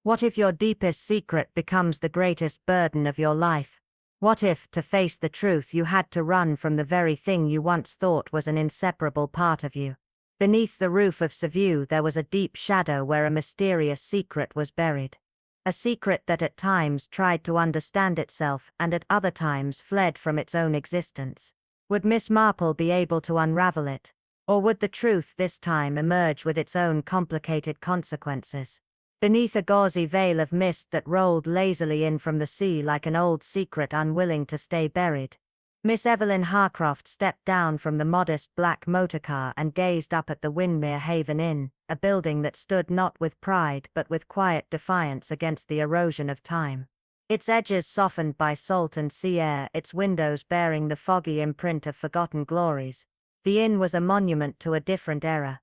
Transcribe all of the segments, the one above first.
What if your deepest secret becomes the greatest burden of your life? What if, to face the truth, you had to run from the very thing you once thought was an inseparable part of you? Beneath the roof of Seville there was a deep shadow where a mysterious secret was buried. A secret that at times tried to understand itself and at other times fled from its own existence. Would Miss Marple be able to unravel it? Or would the truth this time emerge with its own complicated consequences? Beneath a gauzy veil of mist that rolled lazily in from the sea like an old secret unwilling to stay buried, Miss Evelyn Harcroft stepped down from the modest black motorcar and gazed up at the Windermere Haven Inn, a building that stood not with pride but with quiet defiance against the erosion of time. Its edges softened by salt and sea air, its windows bearing the foggy imprint of forgotten glories. The inn was a monument to a different era.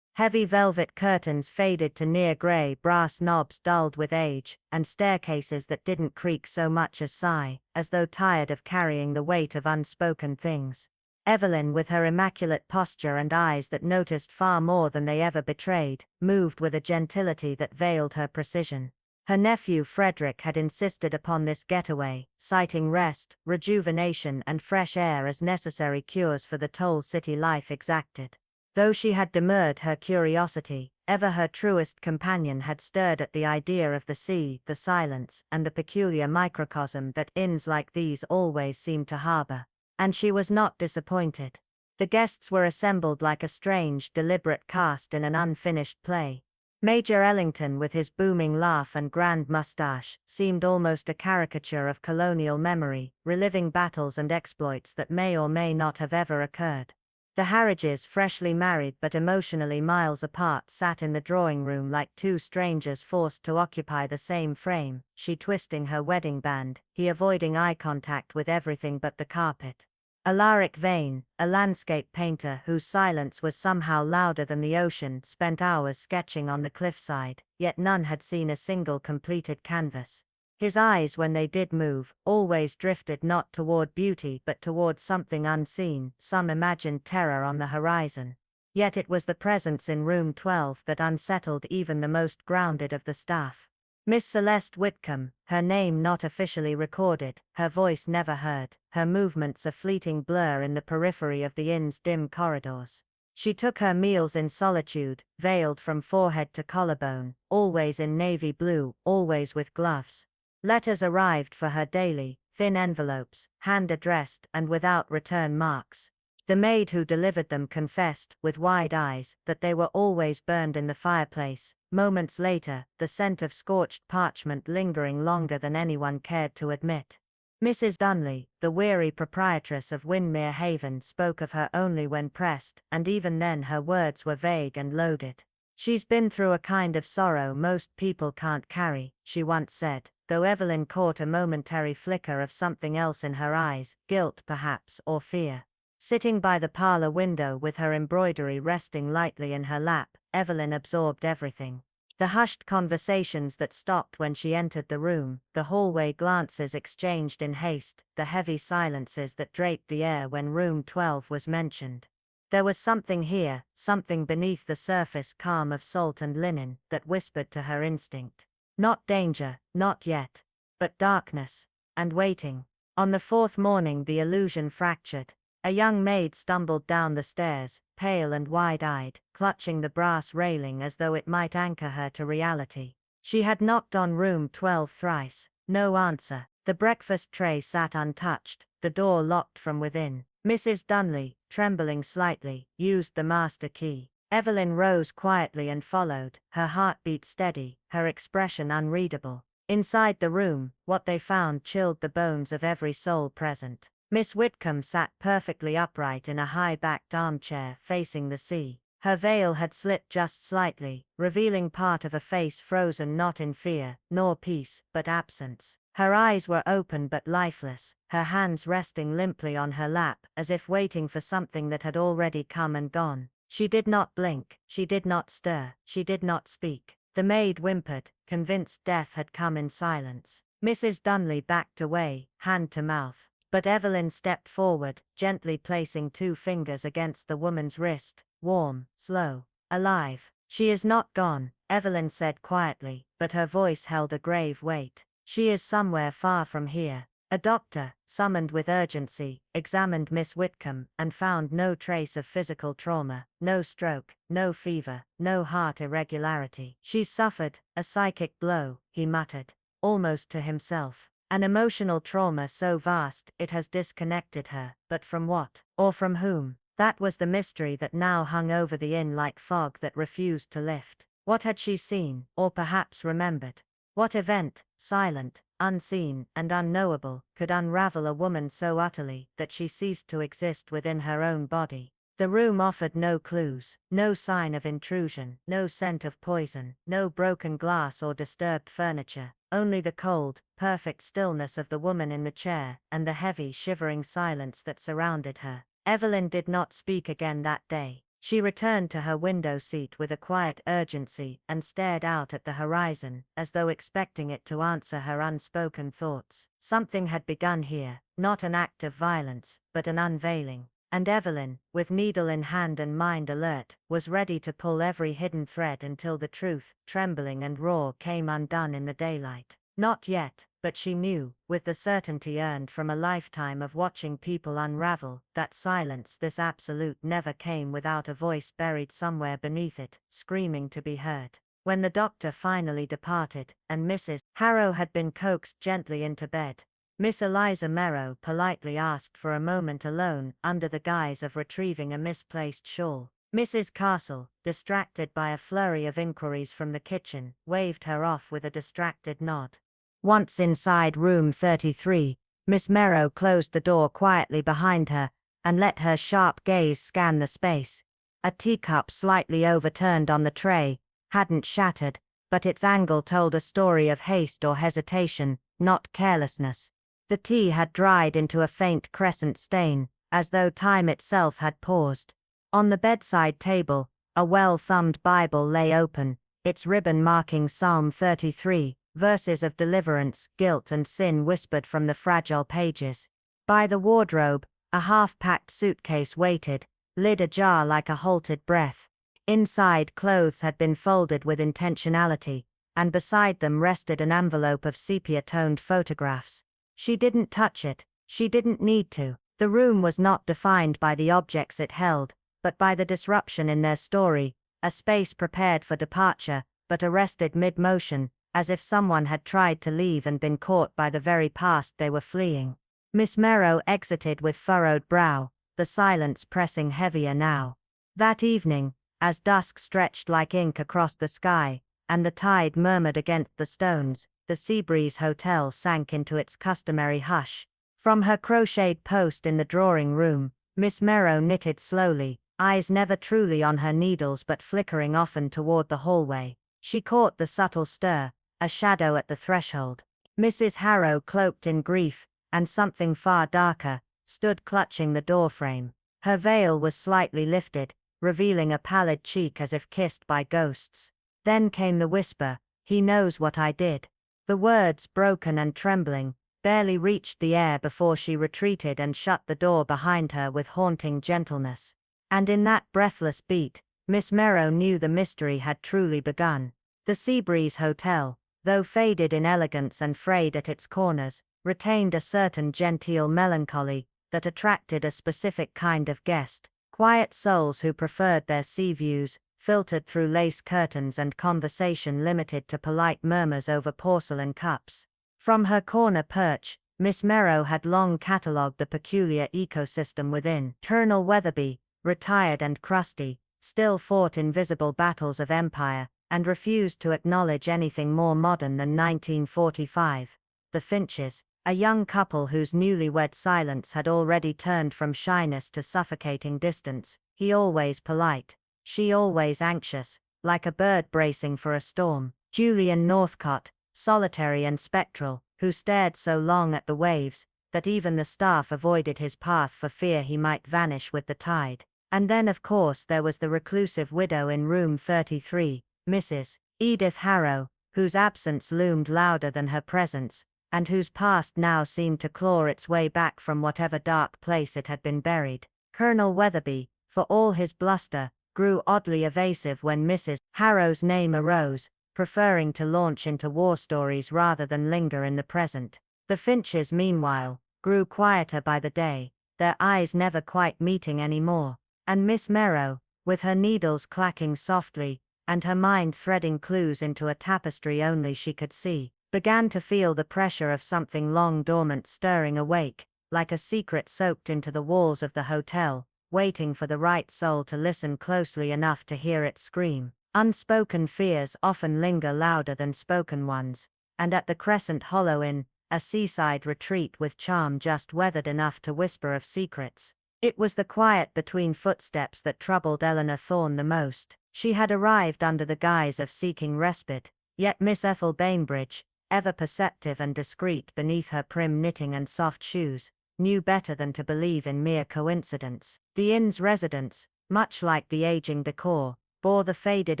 Heavy velvet curtains faded to near grey, brass knobs dulled with age, and staircases that didn't creak so much as sigh, as though tired of carrying the weight of unspoken things. Evelyn, with her immaculate posture and eyes that noticed far more than they ever betrayed, moved with a gentility that veiled her precision. Her nephew Frederick had insisted upon this getaway, citing rest, rejuvenation and fresh air as necessary cures for the toll city life exacted. Though she had demurred her curiosity, ever her truest companion had stirred at the idea of the sea, the silence, and the peculiar microcosm that inns like these always seem to harbor. And she was not disappointed. The guests were assembled like a strange, deliberate cast in an unfinished play. Major Ellington, with his booming laugh and grand moustache, seemed almost a caricature of colonial memory, reliving battles and exploits that may or may not have ever occurred. The Harridges, freshly married but emotionally miles apart, sat in the drawing-room like two strangers forced to occupy the same frame, she twisting her wedding band, he avoiding eye contact with everything but the carpet. Alaric Vane, a landscape painter whose silence was somehow louder than the ocean, spent hours sketching on the cliffside, yet none had seen a single completed canvas. His eyes, when they did move, always drifted not toward beauty but toward something unseen, some imagined terror on the horizon. Yet it was the presence in room 12 that unsettled even the most grounded of the staff. Miss Celeste Whitcomb, her name not officially recorded, her voice never heard, her movements a fleeting blur in the periphery of the inn's dim corridors. She took her meals in solitude, veiled from forehead to collarbone, always in navy blue, always with gloves. Letters arrived for her daily, thin envelopes, hand-addressed and without return marks. The maid who delivered them confessed, with wide eyes, that they were always burned in the fireplace. Moments later, the scent of scorched parchment lingering longer than anyone cared to admit. Mrs. Dunley, the weary proprietress of Windermere Haven, spoke of her only when pressed, and even then her words were vague and loaded. "She's been through a kind of sorrow most people can't carry," she once said, though Evelyn caught a momentary flicker of something else in her eyes, guilt perhaps, or fear. Sitting by the parlor window with her embroidery resting lightly in her lap, Evelyn absorbed everything. The hushed conversations that stopped when she entered the room, the hallway glances exchanged in haste, the heavy silences that draped the air when room 12 was mentioned. There was something here, something beneath the surface calm of salt and linen, that whispered to her instinct. Not danger, not yet. But darkness. And waiting. On the fourth morning the illusion fractured. A young maid stumbled down the stairs, pale and wide-eyed, clutching the brass railing as though it might anchor her to reality. She had knocked on room 12 thrice. No answer. The breakfast tray sat untouched, the door locked from within. Mrs. Dunley, trembling slightly, used the master key. Evelyn rose quietly and followed, her heartbeat steady, her expression unreadable. Inside the room, what they found chilled the bones of every soul present. Miss Whitcomb sat perfectly upright in a high-backed armchair facing the sea. Her veil had slit just slightly, revealing part of a face frozen not in fear, nor peace, but absence. Her eyes were open but lifeless, her hands resting limply on her lap, as if waiting for something that had already come and gone. She did not blink, she did not stir, she did not speak. The maid whimpered, convinced death had come in silence. Mrs. Dunley backed away, hand to mouth. But Evelyn stepped forward, gently placing 2 fingers against the woman's wrist. Warm, slow, alive. "She is not gone," Evelyn said quietly, but her voice held a grave weight. She is somewhere far from here. A doctor, summoned with urgency, examined Miss Whitcomb and found no trace of physical trauma, no stroke, no fever, no heart irregularity. She's suffered a psychic blow, he muttered, almost to himself. An emotional trauma so vast it has disconnected her, but from what, or from whom? That was the mystery that now hung over the inn like fog that refused to lift. What had she seen, or perhaps remembered? What event, silent, unseen, and unknowable, could unravel a woman so utterly that she ceased to exist within her own body? The room offered no clues, no sign of intrusion, no scent of poison, no broken glass or disturbed furniture, only the cold, perfect stillness of the woman in the chair, and the heavy, shivering silence that surrounded her. Evelyn did not speak again that day. She returned to her window seat with a quiet urgency and stared out at the horizon, as though expecting it to answer her unspoken thoughts. Something had begun here, not an act of violence, but an unveiling. And Evelyn, with needle in hand and mind alert, was ready to pull every hidden thread until the truth, trembling and raw, came undone in the daylight. Not yet, but she knew, with the certainty earned from a lifetime of watching people unravel, that silence, this absolute, never came without a voice buried somewhere beneath it, screaming to be heard. When the doctor finally departed, and Mrs. Harrow had been coaxed gently into bed, Miss Eliza Merrow politely asked for a moment alone, under the guise of retrieving a misplaced shawl. Mrs. Castle, distracted by a flurry of inquiries from the kitchen, waved her off with a distracted nod. Once inside room 33, Miss Merrow closed the door quietly behind her, and let her sharp gaze scan the space. A teacup slightly overturned on the tray hadn't shattered, but its angle told a story of haste or hesitation, not carelessness. The tea had dried into a faint crescent stain, as though time itself had paused. On the bedside table, a well-thumbed Bible lay open, its ribbon marking Psalm 33, verses of deliverance, guilt and sin whispered from the fragile pages. By the wardrobe, a half-packed suitcase waited, lid ajar like a halted breath. Inside, clothes had been folded with intentionality, and beside them rested an envelope of sepia-toned photographs. She didn't touch it, she didn't need to. The room was not defined by the objects it held, but by the disruption in their story, a space prepared for departure, but arrested mid-motion, as if someone had tried to leave and been caught by the very past they were fleeing. Miss Merrow exited with furrowed brow, the silence pressing heavier now. That evening, as dusk stretched like ink across the sky, and the tide murmured against the stones, the Seabreeze Hotel sank into its customary hush. From her crocheted post in the drawing-room, Miss Merrow knitted slowly, eyes never truly on her needles but flickering often toward the hallway. She caught the subtle stir, a shadow at the threshold. Mrs. Harrow, cloaked in grief, and something far darker, stood clutching the doorframe. Her veil was slightly lifted, revealing a pallid cheek as if kissed by ghosts. Then came the whisper, "He knows what I did." The words, broken and trembling, barely reached the air before she retreated and shut the door behind her with haunting gentleness. And in that breathless beat, Miss Merrow knew the mystery had truly begun. The Seabreeze Hotel, though faded in elegance and frayed at its corners, retained a certain genteel melancholy that attracted a specific kind of guest, quiet souls who preferred their sea views, filtered through lace curtains and conversation limited to polite murmurs over porcelain cups. From her corner perch, Miss Merrow had long catalogued the peculiar ecosystem within. Colonel Weatherby, retired and crusty, still fought invisible battles of empire, and refused to acknowledge anything more modern than 1945. The Finches, a young couple whose newlywed silence had already turned from shyness to suffocating distance, he always polite, she always anxious, like a bird bracing for a storm. Julian Northcott, solitary and spectral, who stared so long at the waves, that even the staff avoided his path for fear he might vanish with the tide. And then of course there was the reclusive widow in room 33, Mrs. Edith Harrow, whose absence loomed louder than her presence, and whose past now seemed to claw its way back from whatever dark place it had been buried. Colonel Weatherby, for all his bluster, grew oddly evasive when Mrs. Harrow's name arose, preferring to launch into war stories rather than linger in the present. The Finches, meanwhile, grew quieter by the day, their eyes never quite meeting anymore, and Miss Merrow, with her needles clacking softly, and her mind threading clues into a tapestry only she could see, began to feel the pressure of something long dormant stirring awake, like a secret soaked into the walls of the hotel, waiting for the right soul to listen closely enough to hear it scream. Unspoken fears often linger louder than spoken ones, and at the Crescent Hollow Inn, a seaside retreat with charm just weathered enough to whisper of secrets, it was the quiet between footsteps that troubled Eleanor Thorne the most. She had arrived under the guise of seeking respite, yet Miss Ethel Bainbridge, ever perceptive and discreet beneath her prim knitting and soft shoes, knew better than to believe in mere coincidence. The inn's residents, much like the aging decor, bore the faded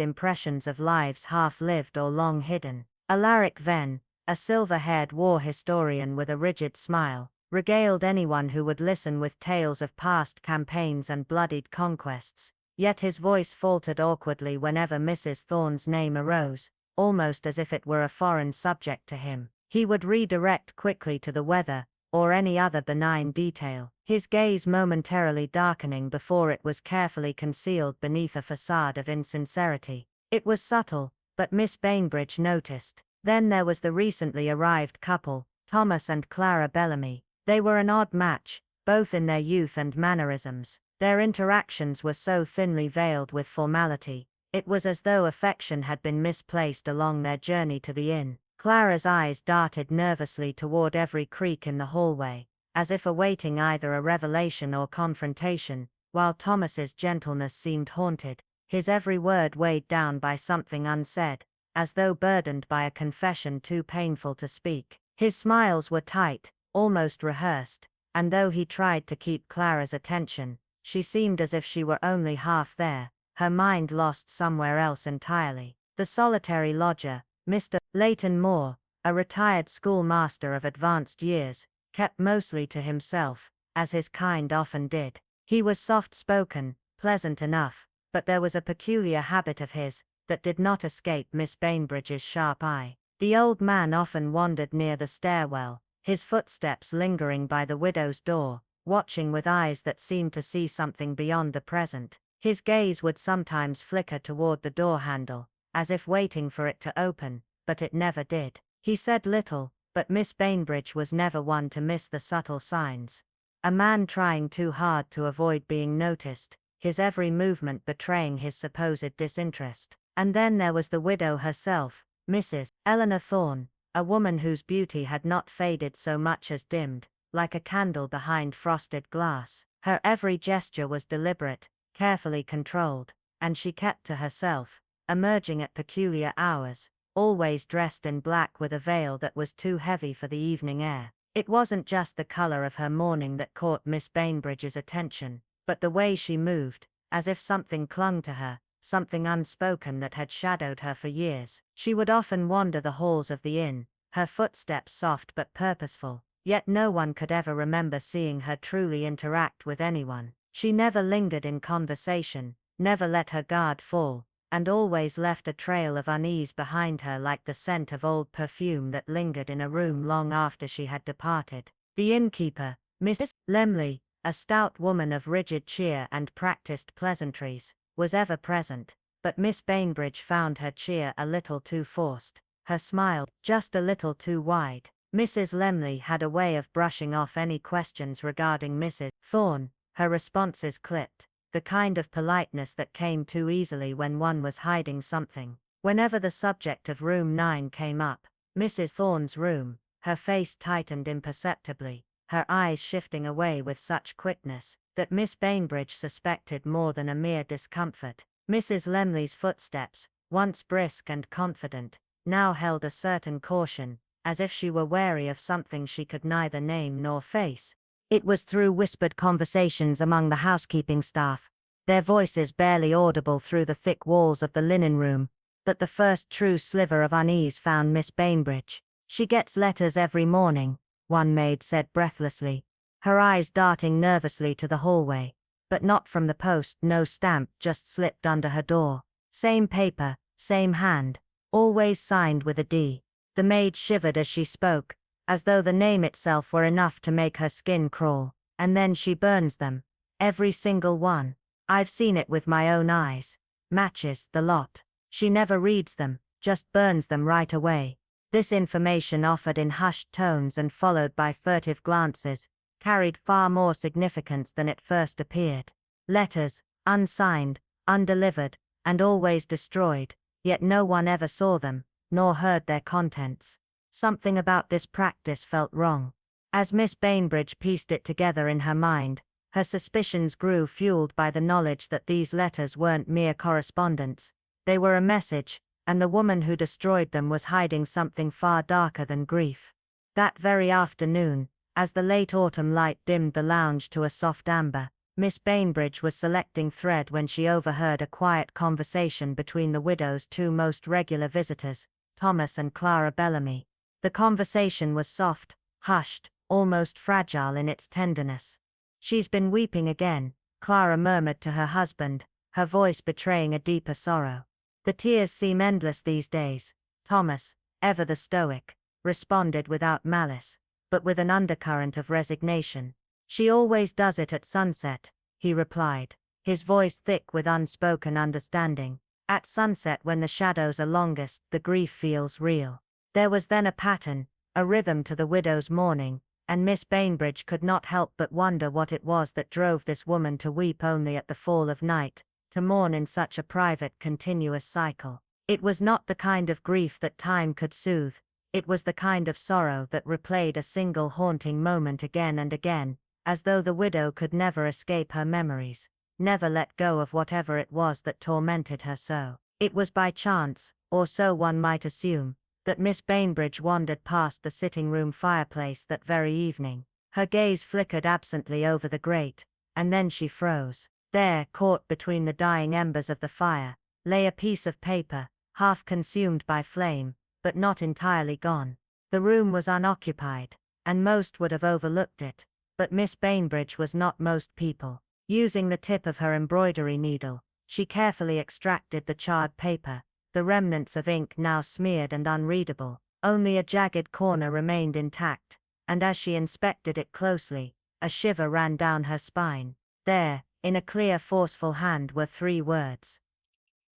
impressions of lives half-lived or long hidden. Alaric Venn, a silver-haired war historian with a rigid smile, regaled anyone who would listen with tales of past campaigns and bloodied conquests, yet his voice faltered awkwardly whenever Mrs. Thorne's name arose, almost as if it were a foreign subject to him. He would redirect quickly to the weather, or any other benign detail, his gaze momentarily darkening before it was carefully concealed beneath a facade of insincerity. It was subtle, but Miss Bainbridge noticed. Then there was the recently arrived couple, Thomas and Clara Bellamy. They were an odd match, both in their youth and mannerisms. Their interactions were so thinly veiled with formality, it was as though affection had been misplaced along their journey to the inn. Clara's eyes darted nervously toward every creak in the hallway, as if awaiting either a revelation or confrontation, while Thomas's gentleness seemed haunted, his every word weighed down by something unsaid, as though burdened by a confession too painful to speak. His smiles were tight, almost rehearsed, and though he tried to keep Clara's attention, she seemed as if she were only half there, her mind lost somewhere else entirely. The solitary lodger, Mr. Leighton Moore, a retired schoolmaster of advanced years, kept mostly to himself, as his kind often did. He was soft-spoken, pleasant enough, but there was a peculiar habit of his that did not escape Miss Bainbridge's sharp eye. The old man often wandered near the stairwell, his footsteps lingering by the widow's door, watching with eyes that seemed to see something beyond the present. His gaze would sometimes flicker toward the door handle, as if waiting for it to open, but it never did. He said little, but Miss Bainbridge was never one to miss the subtle signs. A man trying too hard to avoid being noticed, his every movement betraying his supposed disinterest. And then there was the widow herself, Mrs. Eleanor Thorne, a woman whose beauty had not faded so much as dimmed, like a candle behind frosted glass. Her every gesture was deliberate, carefully controlled, and she kept to herself, emerging at peculiar hours, always dressed in black with a veil that was too heavy for the evening air. It wasn't just the color of her mourning that caught Miss Bainbridge's attention, but the way she moved, as if something clung to her, something unspoken that had shadowed her for years. She would often wander the halls of the inn, her footsteps soft but purposeful, yet no one could ever remember seeing her truly interact with anyone. She never lingered in conversation, never let her guard fall, and always left a trail of unease behind her like the scent of old perfume that lingered in a room long after she had departed. The innkeeper, Mrs. Lemley, a stout woman of rigid cheer and practiced pleasantries, was ever present, but Miss Bainbridge found her cheer a little too forced, her smile just a little too wide. Mrs. Lemley had a way of brushing off any questions regarding Mrs. Thorne, her responses clipped, the kind of politeness that came too easily when one was hiding something. Whenever the subject of room 9 came up, Mrs. Thorne's room, her face tightened imperceptibly, her eyes shifting away with such quickness that Miss Bainbridge suspected more than a mere discomfort. Mrs. Lemley's footsteps, once brisk and confident, now held a certain caution, as if she were wary of something she could neither name nor face. It was through whispered conversations among the housekeeping staff, their voices barely audible through the thick walls of the linen room, that the first true sliver of unease found Miss Bainbridge. "She gets letters every morning," one maid said breathlessly, her eyes darting nervously to the hallway. but not from the post, no stamp, just slipped under her door. Same paper, same hand, always signed with a D. The maid shivered as she spoke, as though the name itself were enough to make her skin crawl. And then she burns them. Every single one. I've seen it with my own eyes. Matches, the lot. She never reads them, just burns them right away. This information, offered in hushed tones and followed by furtive glances, carried far more significance than it first appeared. Letters, unsigned, undelivered, and always destroyed, yet no one ever saw them, nor heard their contents. Something about this practice felt wrong. As Miss Bainbridge pieced it together in her mind, her suspicions grew, fueled by the knowledge that these letters weren't mere correspondence. They were a message, and the woman who destroyed them was hiding something far darker than grief. That very afternoon, as the late autumn light dimmed the lounge to a soft amber, Miss Bainbridge was selecting thread when she overheard a quiet conversation between the widow's two most regular visitors, Thomas and Clara Bellamy. The conversation was soft, hushed, almost fragile in its tenderness. "She's been weeping again," Clara murmured to her husband, her voice betraying a deeper sorrow. "The tears seem endless these days," Thomas, ever the stoic, responded without malice, but with an undercurrent of resignation. "She always does it at sunset," he replied, his voice thick with unspoken understanding. "At sunset, when the shadows are longest, the grief feels real." There was then a pattern, a rhythm to the widow's mourning, and Miss Bainbridge could not help but wonder what it was that drove this woman to weep only at the fall of night, to mourn in such a private, continuous cycle. It was not the kind of grief that time could soothe, it was the kind of sorrow that replayed a single haunting moment again and again, as though the widow could never escape her memories, never let go of whatever it was that tormented her so. It was by chance, or so one might assume, that Miss Bainbridge wandered past the sitting-room fireplace that very evening. Her gaze flickered absently over the grate, and then she froze. There, caught between the dying embers of the fire, lay a piece of paper, half consumed by flame, but not entirely gone. The room was unoccupied, and most would have overlooked it, but Miss Bainbridge was not most people. Using the tip of her embroidery needle, she carefully extracted the charred paper, the remnants of ink now smeared and unreadable. Only a jagged corner remained intact, and as she inspected it closely, a shiver ran down her spine. There, in a clear, forceful hand, were 3 words.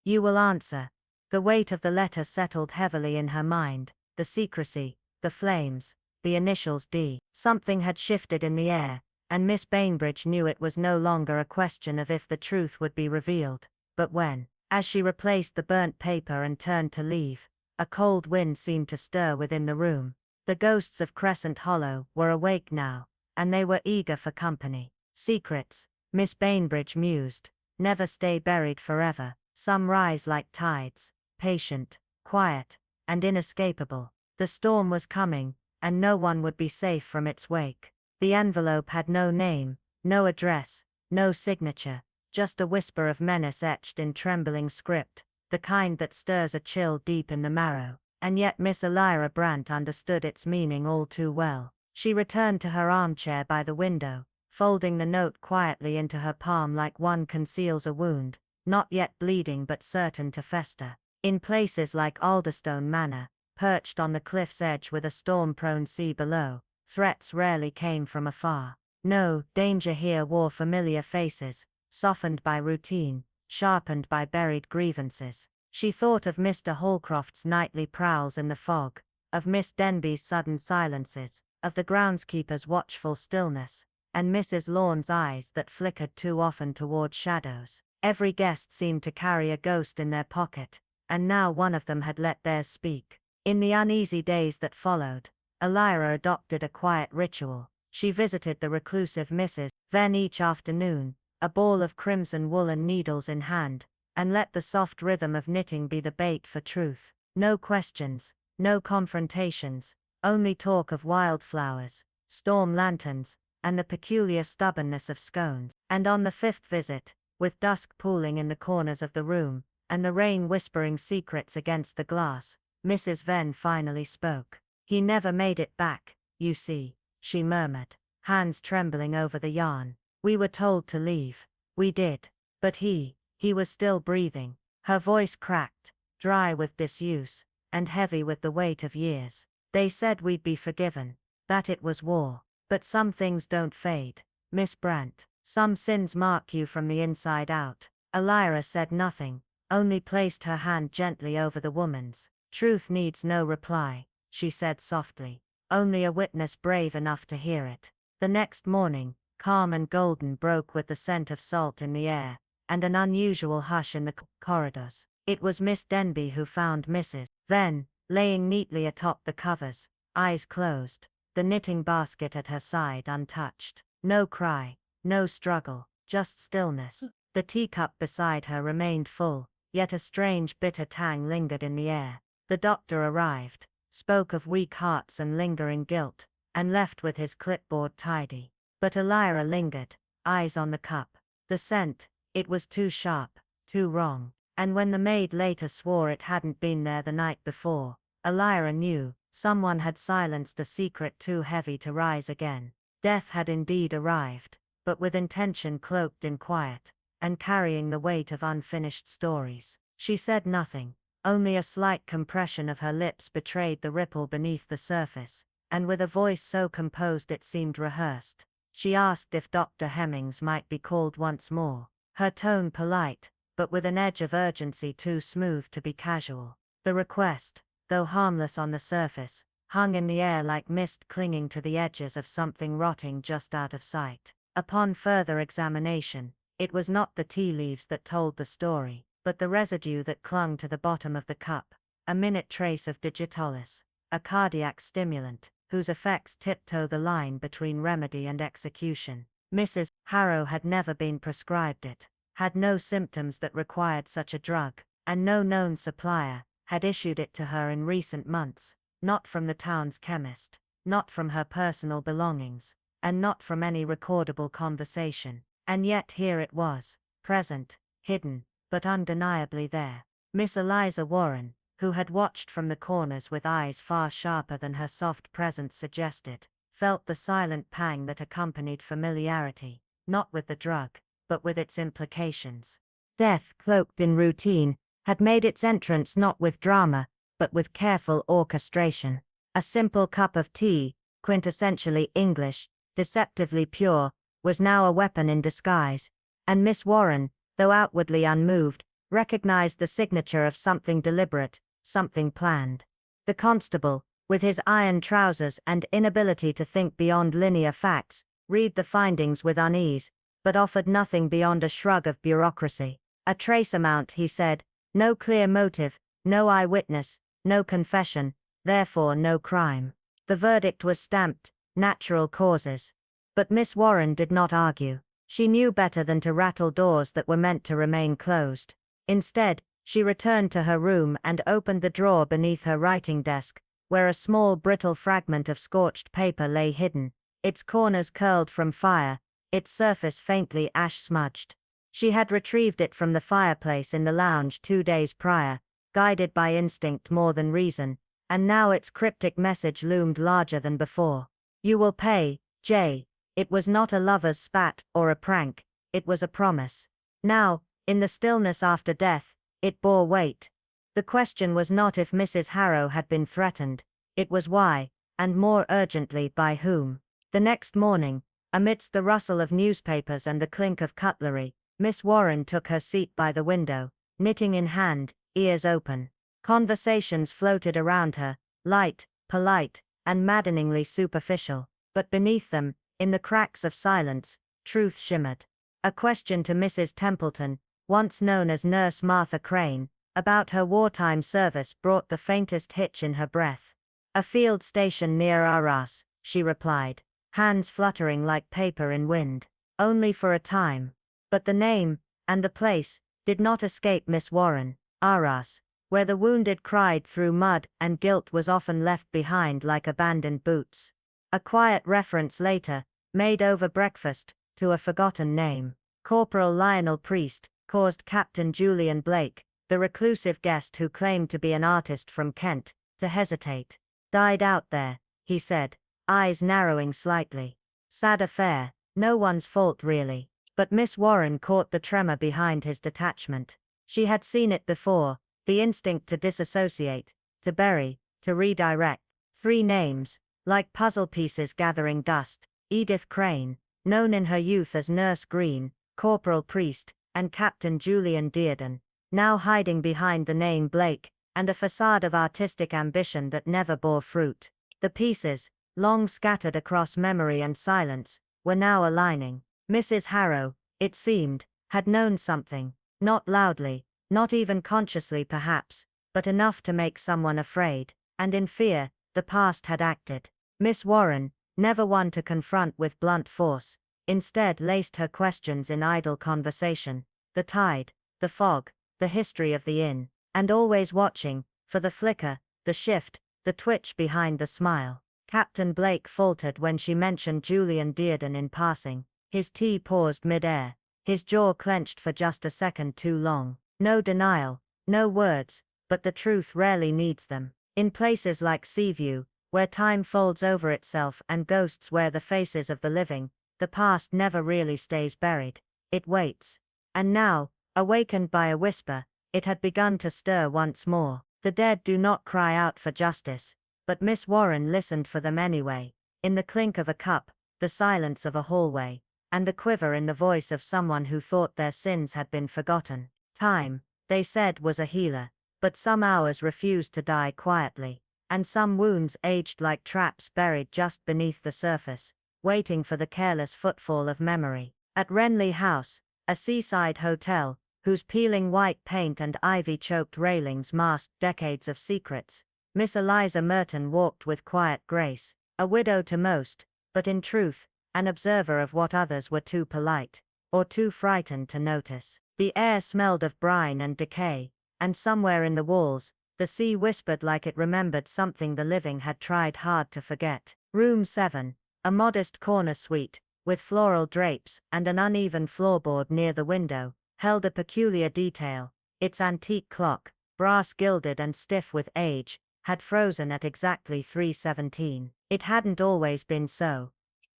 "You will answer." The weight of the letter settled heavily in her mind, the secrecy, the flames, the initials D. Something had shifted in the air, and Miss Bainbridge knew it was no longer a question of if the truth would be revealed, but when. As she replaced the burnt paper and turned to leave, a cold wind seemed to stir within the room. The ghosts of Crescent Hollow were awake now, and they were eager for company. Secrets, Miss Bainbridge mused, never stay buried forever. Some rise like tides, patient, quiet, and inescapable. The storm was coming, and no one would be safe from its wake. The envelope had no name, no address, no signature, just a whisper of menace etched in trembling script, the kind that stirs a chill deep in the marrow. And yet Miss Elira Brant understood its meaning all too well. She returned to her armchair by the window, folding the note quietly into her palm like one conceals a wound, not yet bleeding but certain to fester. In places like Alderstone Manor, perched on the cliff's edge with a storm-prone sea below, threats rarely came from afar. No, danger here wore familiar faces, softened by routine, sharpened by buried grievances. She thought of Mr. Holcroft's nightly prowls in the fog, of Miss Denby's sudden silences, of the groundskeeper's watchful stillness, and Mrs. Lorne's eyes that flickered too often toward shadows. Every guest seemed to carry a ghost in their pocket, and now one of them had let theirs speak. In the uneasy days that followed, Elira adopted a quiet ritual. She visited the reclusive Mrs. Venn each afternoon, a ball of crimson woolen needles in hand, and let the soft rhythm of knitting be the bait for truth. No questions, no confrontations, only talk of wildflowers, storm lanterns, and the peculiar stubbornness of scones. And on the 5th visit, with dusk pooling in the corners of the room, and the rain whispering secrets against the glass, Mrs. Venn finally spoke. "He never made it back, you see," she murmured, hands trembling over the yarn. "We were told to leave." We did. But he was still breathing. Her voice cracked, dry with disuse, and heavy with the weight of years. They said we'd be forgiven, that it was war. But some things don't fade, Miss Brant. Some sins mark you from the inside out. Elira said nothing, only placed her hand gently over the woman's. Truth needs no reply, she said softly. Only a witness brave enough to hear it. The next morning, calm and golden, broke with the scent of salt in the air, and an unusual hush in the corridors. It was Miss Denby who found Mrs. Then, laying neatly atop the covers, eyes closed, the knitting basket at her side untouched. No cry, no struggle, just stillness. The teacup beside her remained full, yet a strange bitter tang lingered in the air. The doctor arrived, spoke of weak hearts and lingering guilt, and left with his clipboard tidy. But Elira lingered, eyes on the cup. The scent, it was too sharp, too wrong. And when the maid later swore it hadn't been there the night before, Elira knew someone had silenced a secret too heavy to rise again. Death had indeed arrived, but with intention cloaked in quiet, and carrying the weight of unfinished stories. She said nothing, only a slight compression of her lips betrayed the ripple beneath the surface, and with a voice so composed it seemed rehearsed, she asked if Dr. Hemmings might be called once more, her tone polite, but with an edge of urgency too smooth to be casual. The request, though harmless on the surface, hung in the air like mist clinging to the edges of something rotting just out of sight. Upon further examination, it was not the tea leaves that told the story, but the residue that clung to the bottom of the cup, a minute trace of digitalis, a cardiac stimulant, whose effects tiptoe the line between remedy and execution. Mrs. Harrow had never been prescribed it, had no symptoms that required such a drug, and no known supplier had issued it to her in recent months, not from the town's chemist, not from her personal belongings, and not from any recordable conversation. And yet here it was, present, hidden, but undeniably there. Miss Eliza Warren, who had watched from the corners with eyes far sharper than her soft presence suggested, felt the silent pang that accompanied familiarity, not with the drug, but with its implications. Death, cloaked in routine, had made its entrance not with drama, but with careful orchestration. A simple cup of tea, quintessentially English, deceptively pure, was now a weapon in disguise, and Miss Warren, though outwardly unmoved, recognized the signature of something deliberate, something planned. The constable, with his iron trousers and inability to think beyond linear facts, read the findings with unease, but offered nothing beyond a shrug of bureaucracy. A trace amount, he said, no clear motive, no eyewitness, no confession, therefore no crime. The verdict was stamped, natural causes. But Miss Warren did not argue. She knew better than to rattle doors that were meant to remain closed. Instead, she returned to her room and opened the drawer beneath her writing desk, where a small brittle fragment of scorched paper lay hidden, its corners curled from fire, its surface faintly ash-smudged. She had retrieved it from the fireplace in the lounge 2 days prior, guided by instinct more than reason, and now its cryptic message loomed larger than before. You will pay, J. It was not a lover's spat or a prank, it was a promise. Now, in the stillness after death, it bore weight. The question was not if Mrs. Harrow had been threatened, it was why, and more urgently by whom. The next morning, amidst the rustle of newspapers and the clink of cutlery, Miss Warren took her seat by the window, knitting in hand, ears open. Conversations floated around her, light, polite, and maddeningly superficial, but beneath them, in the cracks of silence, truth shimmered. A question to Mrs. Templeton, once known as Nurse Martha Crane, about her wartime service brought the faintest hitch in her breath. A field station near Arras, she replied, hands fluttering like paper in wind. Only for a time. But the name, and the place, did not escape Miss Warren. Arras, where the wounded cried through mud and guilt was often left behind like abandoned boots. A quiet reference later, made over breakfast, to a forgotten name. Corporal Lionel Priest, caused Captain Julian Blake, the reclusive guest who claimed to be an artist from Kent, to hesitate. Died out there, he said, eyes narrowing slightly. Sad affair, no one's fault really. But Miss Warren caught the tremor behind his detachment. She had seen it before, the instinct to disassociate, to bury, to redirect. 3 names, like puzzle pieces gathering dust: Edith Crane, known in her youth as Nurse Green, Corporal Priest, and Captain Julian Dearden, now hiding behind the name Blake, and a facade of artistic ambition that never bore fruit. The pieces, long scattered across memory and silence, were now aligning. Mrs. Harrow, it seemed, had known something, not loudly, not even consciously perhaps, but enough to make someone afraid, and in fear, the past had acted. Miss Warren, never one to confront with blunt force, instead laced her questions in idle conversation: the tide, the fog, the history of the inn, and always watching, for the flicker, the shift, the twitch behind the smile. Captain Blake faltered when she mentioned Julian Dearden in passing. His tea paused mid-air, his jaw clenched for just a second too long. No denial, no words, but the truth rarely needs them. In places like Seaview, where time folds over itself and ghosts wear the faces of the living, the past never really stays buried. It waits. And now, awakened by a whisper, it had begun to stir once more. The dead do not cry out for justice, but Miss Warren listened for them anyway, in the clink of a cup, the silence of a hallway, and the quiver in the voice of someone who thought their sins had been forgotten. Time, they said, was a healer, but some hours refused to die quietly, and some wounds aged like traps buried just beneath the surface, waiting for the careless footfall of memory. At Renly House, a seaside hotel, whose peeling white paint and ivy-choked railings masked decades of secrets, Miss Eliza Merton walked with quiet grace, a widow to most, but in truth, an observer of what others were too polite, or too frightened to notice. The air smelled of brine and decay, and somewhere in the walls, the sea whispered like it remembered something the living had tried hard to forget. Room 7, a modest corner suite, with floral drapes and an uneven floorboard near the window, held a peculiar detail. Its antique clock, brass gilded and stiff with age, had frozen at exactly 3:17. It hadn't always been so.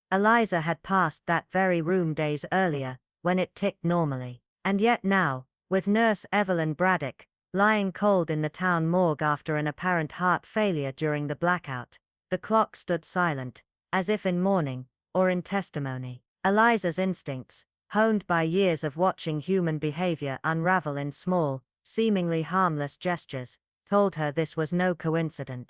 Eliza had passed that very room days earlier, when it ticked normally. And yet now, with Nurse Evelyn Braddock, lying cold in the town morgue after an apparent heart failure during the blackout, the clock stood silent, as if in mourning, or in testimony. Eliza's instincts, honed by years of watching human behavior unravel in small, seemingly harmless gestures, told her this was no coincidence.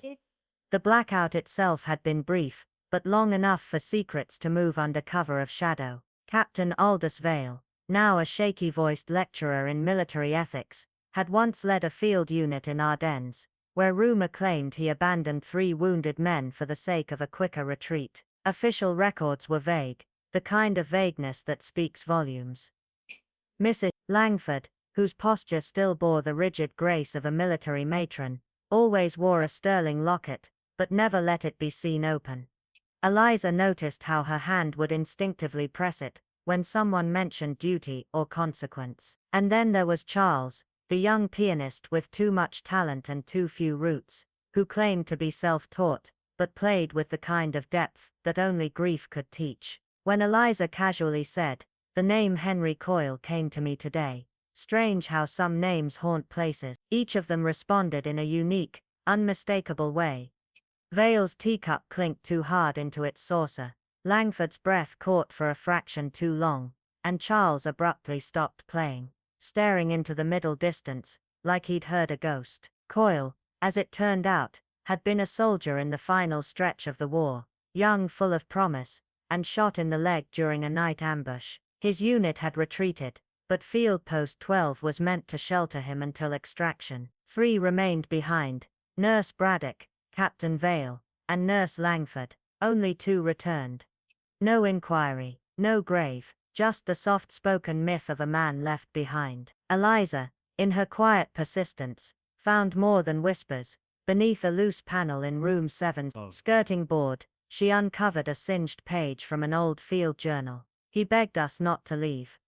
The blackout itself had been brief, but long enough for secrets to move under cover of shadow. Captain Aldous Vale, now a shaky-voiced lecturer in military ethics, had once led a field unit in Ardennes, where rumor claimed he abandoned 3 wounded men for the sake of a quicker retreat. Official records were vague, the kind of vagueness that speaks volumes. Mrs. Langford, whose posture still bore the rigid grace of a military matron, always wore a sterling locket, but never let it be seen open. Eliza noticed how her hand would instinctively press it when someone mentioned duty or consequence. And then there was Charles, the young pianist with too much talent and too few roots, who claimed to be self-taught, but played with the kind of depth that only grief could teach. When Eliza casually said, "The name Henry Coyle came to me today," strange how some names haunt places, each of them responded in a unique, unmistakable way. Vale's teacup clinked too hard into its saucer, Langford's breath caught for a fraction too long, and Charles abruptly stopped playing, staring into the middle distance, like he'd heard a ghost. Coyle, as it turned out, had been a soldier in the final stretch of the war, young, full of promise, and shot in the leg during a night ambush. His unit had retreated, but Field Post 12 was meant to shelter him until extraction. 3 remained behind: Nurse Braddock, Captain Vale, and Nurse Langford. Only 2 returned. No inquiry, no grave, just the soft-spoken myth of a man left behind. Eliza, in her quiet persistence, found more than whispers. Beneath a loose panel in room 7's skirting board, she uncovered a singed page from an old field journal. "He begged us not to leave.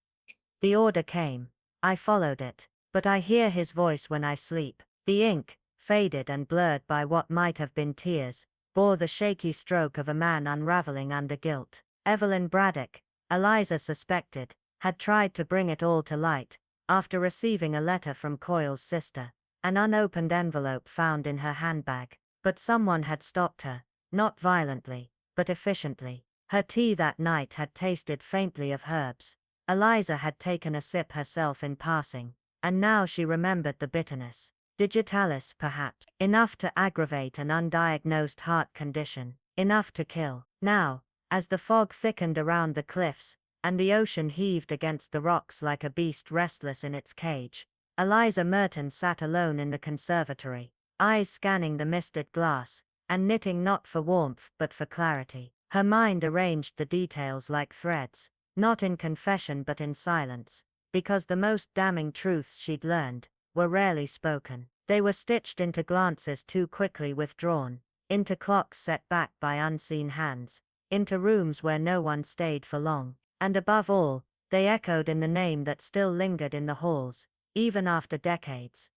The order came. I followed it. But I hear his voice when I sleep." The ink, faded and blurred by what might have been tears, bore the shaky stroke of a man unraveling under guilt. Evelyn Braddock, Eliza suspected, had tried to bring it all to light, after receiving a letter from Coyle's sister, an unopened envelope found in her handbag. But someone had stopped her, not violently, but efficiently. Her tea that night had tasted faintly of herbs. Eliza had taken a sip herself in passing, and now she remembered the bitterness. Digitalis, perhaps, enough to aggravate an undiagnosed heart condition, enough to kill. Now, as the fog thickened around the cliffs, and the ocean heaved against the rocks like a beast restless in its cage, Eliza Merton sat alone in the conservatory, eyes scanning the misted glass, and knitting not for warmth but for clarity. Her mind arranged the details like threads, not in confession but in silence, because the most damning truths she'd learned were rarely spoken. They were stitched into glances too quickly withdrawn, into clocks set back by unseen hands, into rooms where no one stayed for long, and above all, they echoed in the name that still lingered in the halls, even after decades.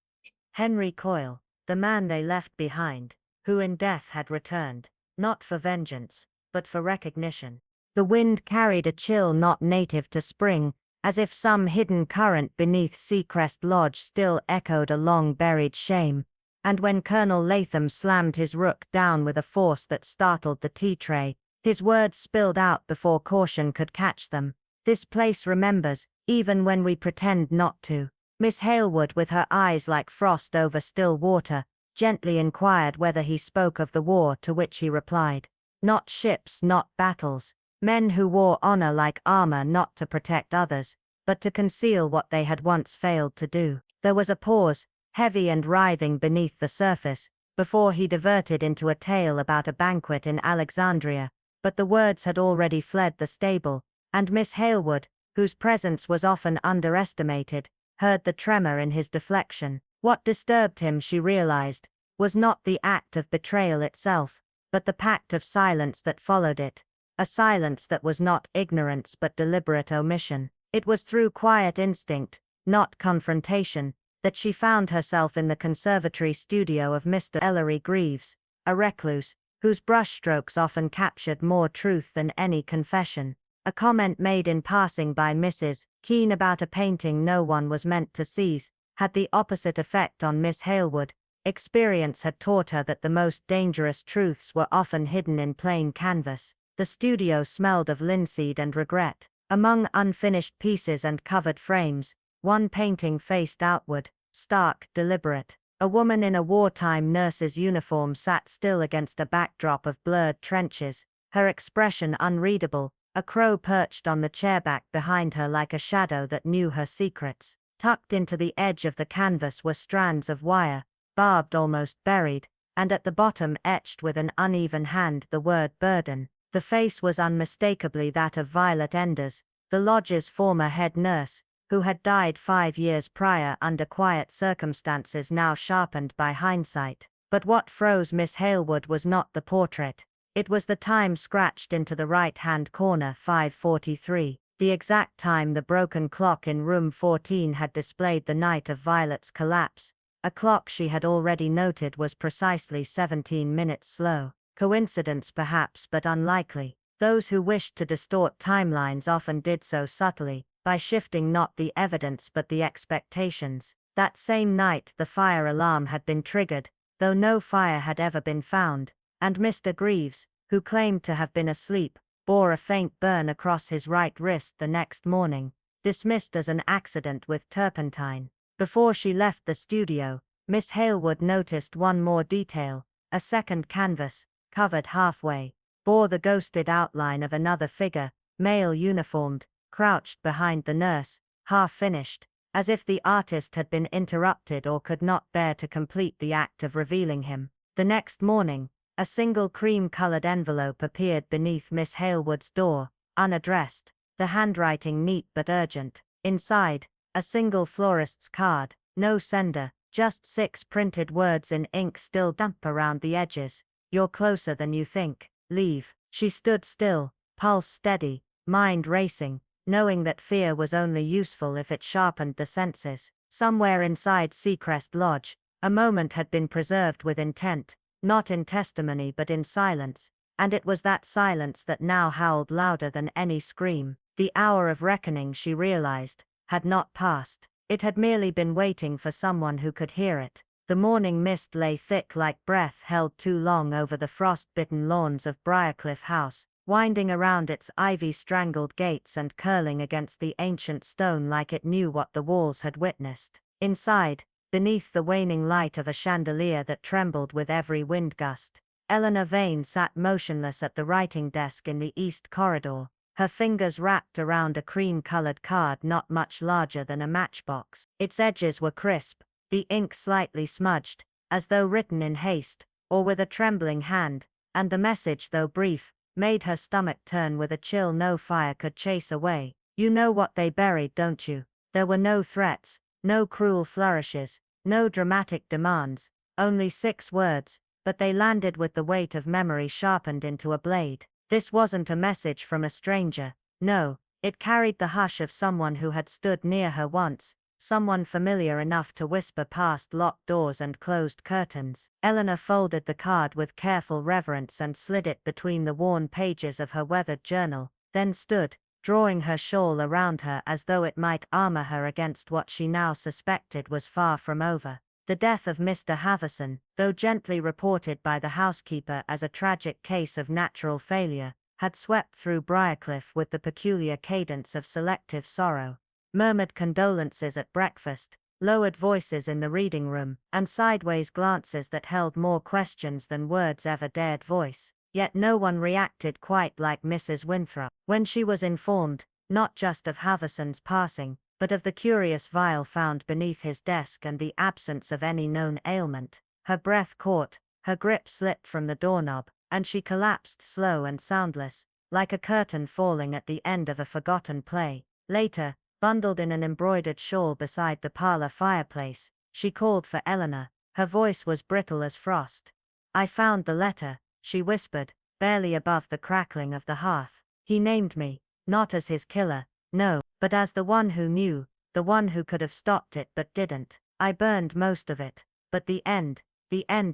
Henry Coyle, the man they left behind, who in death had returned, not for vengeance, but for recognition. The wind carried a chill not native to spring, as if some hidden current beneath Seacrest Lodge still echoed a long-buried shame, and when Colonel Latham slammed his rook down with a force that startled the tea-tray, his words spilled out before caution could catch them. "This place remembers, even when we pretend not to." Miss Halewood, with her eyes like frost over still water, gently inquired whether he spoke of the war, to which he replied, "Not ships, not battles. Men who wore honor like armor, not to protect others, but to conceal what they had once failed to do." There was a pause, heavy and writhing beneath the surface, before he diverted into a tale about a banquet in Alexandria, but the words had already fled the stable, and Miss Halewood, whose presence was often underestimated, heard the tremor in his deflection. What disturbed him, she realized, was not the act of betrayal itself, but the pact of silence that followed it. A silence that was not ignorance but deliberate omission. It was through quiet instinct, not confrontation, that she found herself in the conservatory studio of Mr. Ellery Greaves, a recluse, whose brushstrokes often captured more truth than any confession. A comment made in passing by Mrs. Keene about a painting no one was meant to seize, had the opposite effect on Miss Halewood. Experience had taught her that the most dangerous truths were often hidden in plain canvas. The studio smelled of linseed and regret. Among unfinished pieces and covered frames, one painting faced outward, stark, deliberate. A woman in a wartime nurse's uniform sat still against a backdrop of blurred trenches, her expression unreadable. A crow perched on the chairback behind her like a shadow that knew her secrets. Tucked into the edge of the canvas were strands of wire, barbed almost buried, and at the bottom etched with an uneven hand the word burden. The face was unmistakably that of Violet Enders, the lodge's former head nurse, who had died 5 years prior under quiet circumstances now sharpened by hindsight. But what froze Miss Halewood was not the portrait. It was the time scratched into the right-hand corner, 5:43, the exact time the broken clock in room 14 had displayed the night of Violet's collapse, a clock she had already noted was precisely 17 minutes slow. Coincidence perhaps, but unlikely. Those who wished to distort timelines often did so subtly, by shifting not the evidence but the expectations. That same night the fire alarm had been triggered, though no fire had ever been found, and Mr. Greaves, who claimed to have been asleep, bore a faint burn across his right wrist the next morning, dismissed as an accident with turpentine. Before she left the studio, Miss Halewood noticed one more detail. A second canvas, covered halfway, bore the ghosted outline of another figure, male uniformed, crouched behind the nurse, half-finished, as if the artist had been interrupted or could not bear to complete the act of revealing him. The next morning, a single cream-colored envelope appeared beneath Miss Halewood's door, unaddressed, the handwriting neat but urgent. Inside, a single florist's card, no sender, just 6 printed words in ink still damp around the edges. "You're closer than you think. Leave." She stood still, pulse steady, mind racing, knowing that fear was only useful if it sharpened the senses. Somewhere inside Seacrest Lodge, a moment had been preserved with intent, not in testimony but in silence, and it was that silence that now howled louder than any scream. The hour of reckoning, she realized, had not passed. It had merely been waiting for someone who could hear it. The morning mist lay thick like breath held too long over the frost-bitten lawns of Briarcliff House, winding around its ivy-strangled gates and curling against the ancient stone like it knew what the walls had witnessed. Inside, beneath the waning light of a chandelier that trembled with every wind gust, Eleanor Vane sat motionless at the writing desk in the east corridor, her fingers wrapped around a cream-colored card not much larger than a matchbox. Its edges were crisp, the ink slightly smudged, as though written in haste, or with a trembling hand, and the message, though brief, made her stomach turn with a chill no fire could chase away. You know what they buried, don't you? There were no threats, no cruel flourishes, no dramatic demands, only 6 words, but they landed with the weight of memory sharpened into a blade. This wasn't a message from a stranger, no, it carried the hush of someone who had stood near her once, someone familiar enough to whisper past locked doors and closed curtains. Eleanor folded the card with careful reverence and slid it between the worn pages of her weathered journal, then stood, drawing her shawl around her as though it might armor her against what she now suspected was far from over. The death of Mr. Havison, though gently reported by the housekeeper as a tragic case of natural failure, had swept through Briarcliff with the peculiar cadence of selective sorrow. Murmured condolences at breakfast, lowered voices in the reading room, and sideways glances that held more questions than words ever dared voice. Yet no one reacted quite like Mrs. Winthrop. When she was informed, not just of Havison's passing, but of the curious vial found beneath his desk and the absence of any known ailment, her breath caught, her grip slipped from the doorknob, and she collapsed slow and soundless, like a curtain falling at the end of a forgotten play. Later, bundled in an embroidered shawl beside the parlor fireplace, she called for Eleanor. Her voice was brittle as frost. "I found the letter," she whispered, barely above the crackling of the hearth. "He named me, not as his killer, no, but as the one who knew, the one who could have stopped it but didn't. I burned most of it, but the end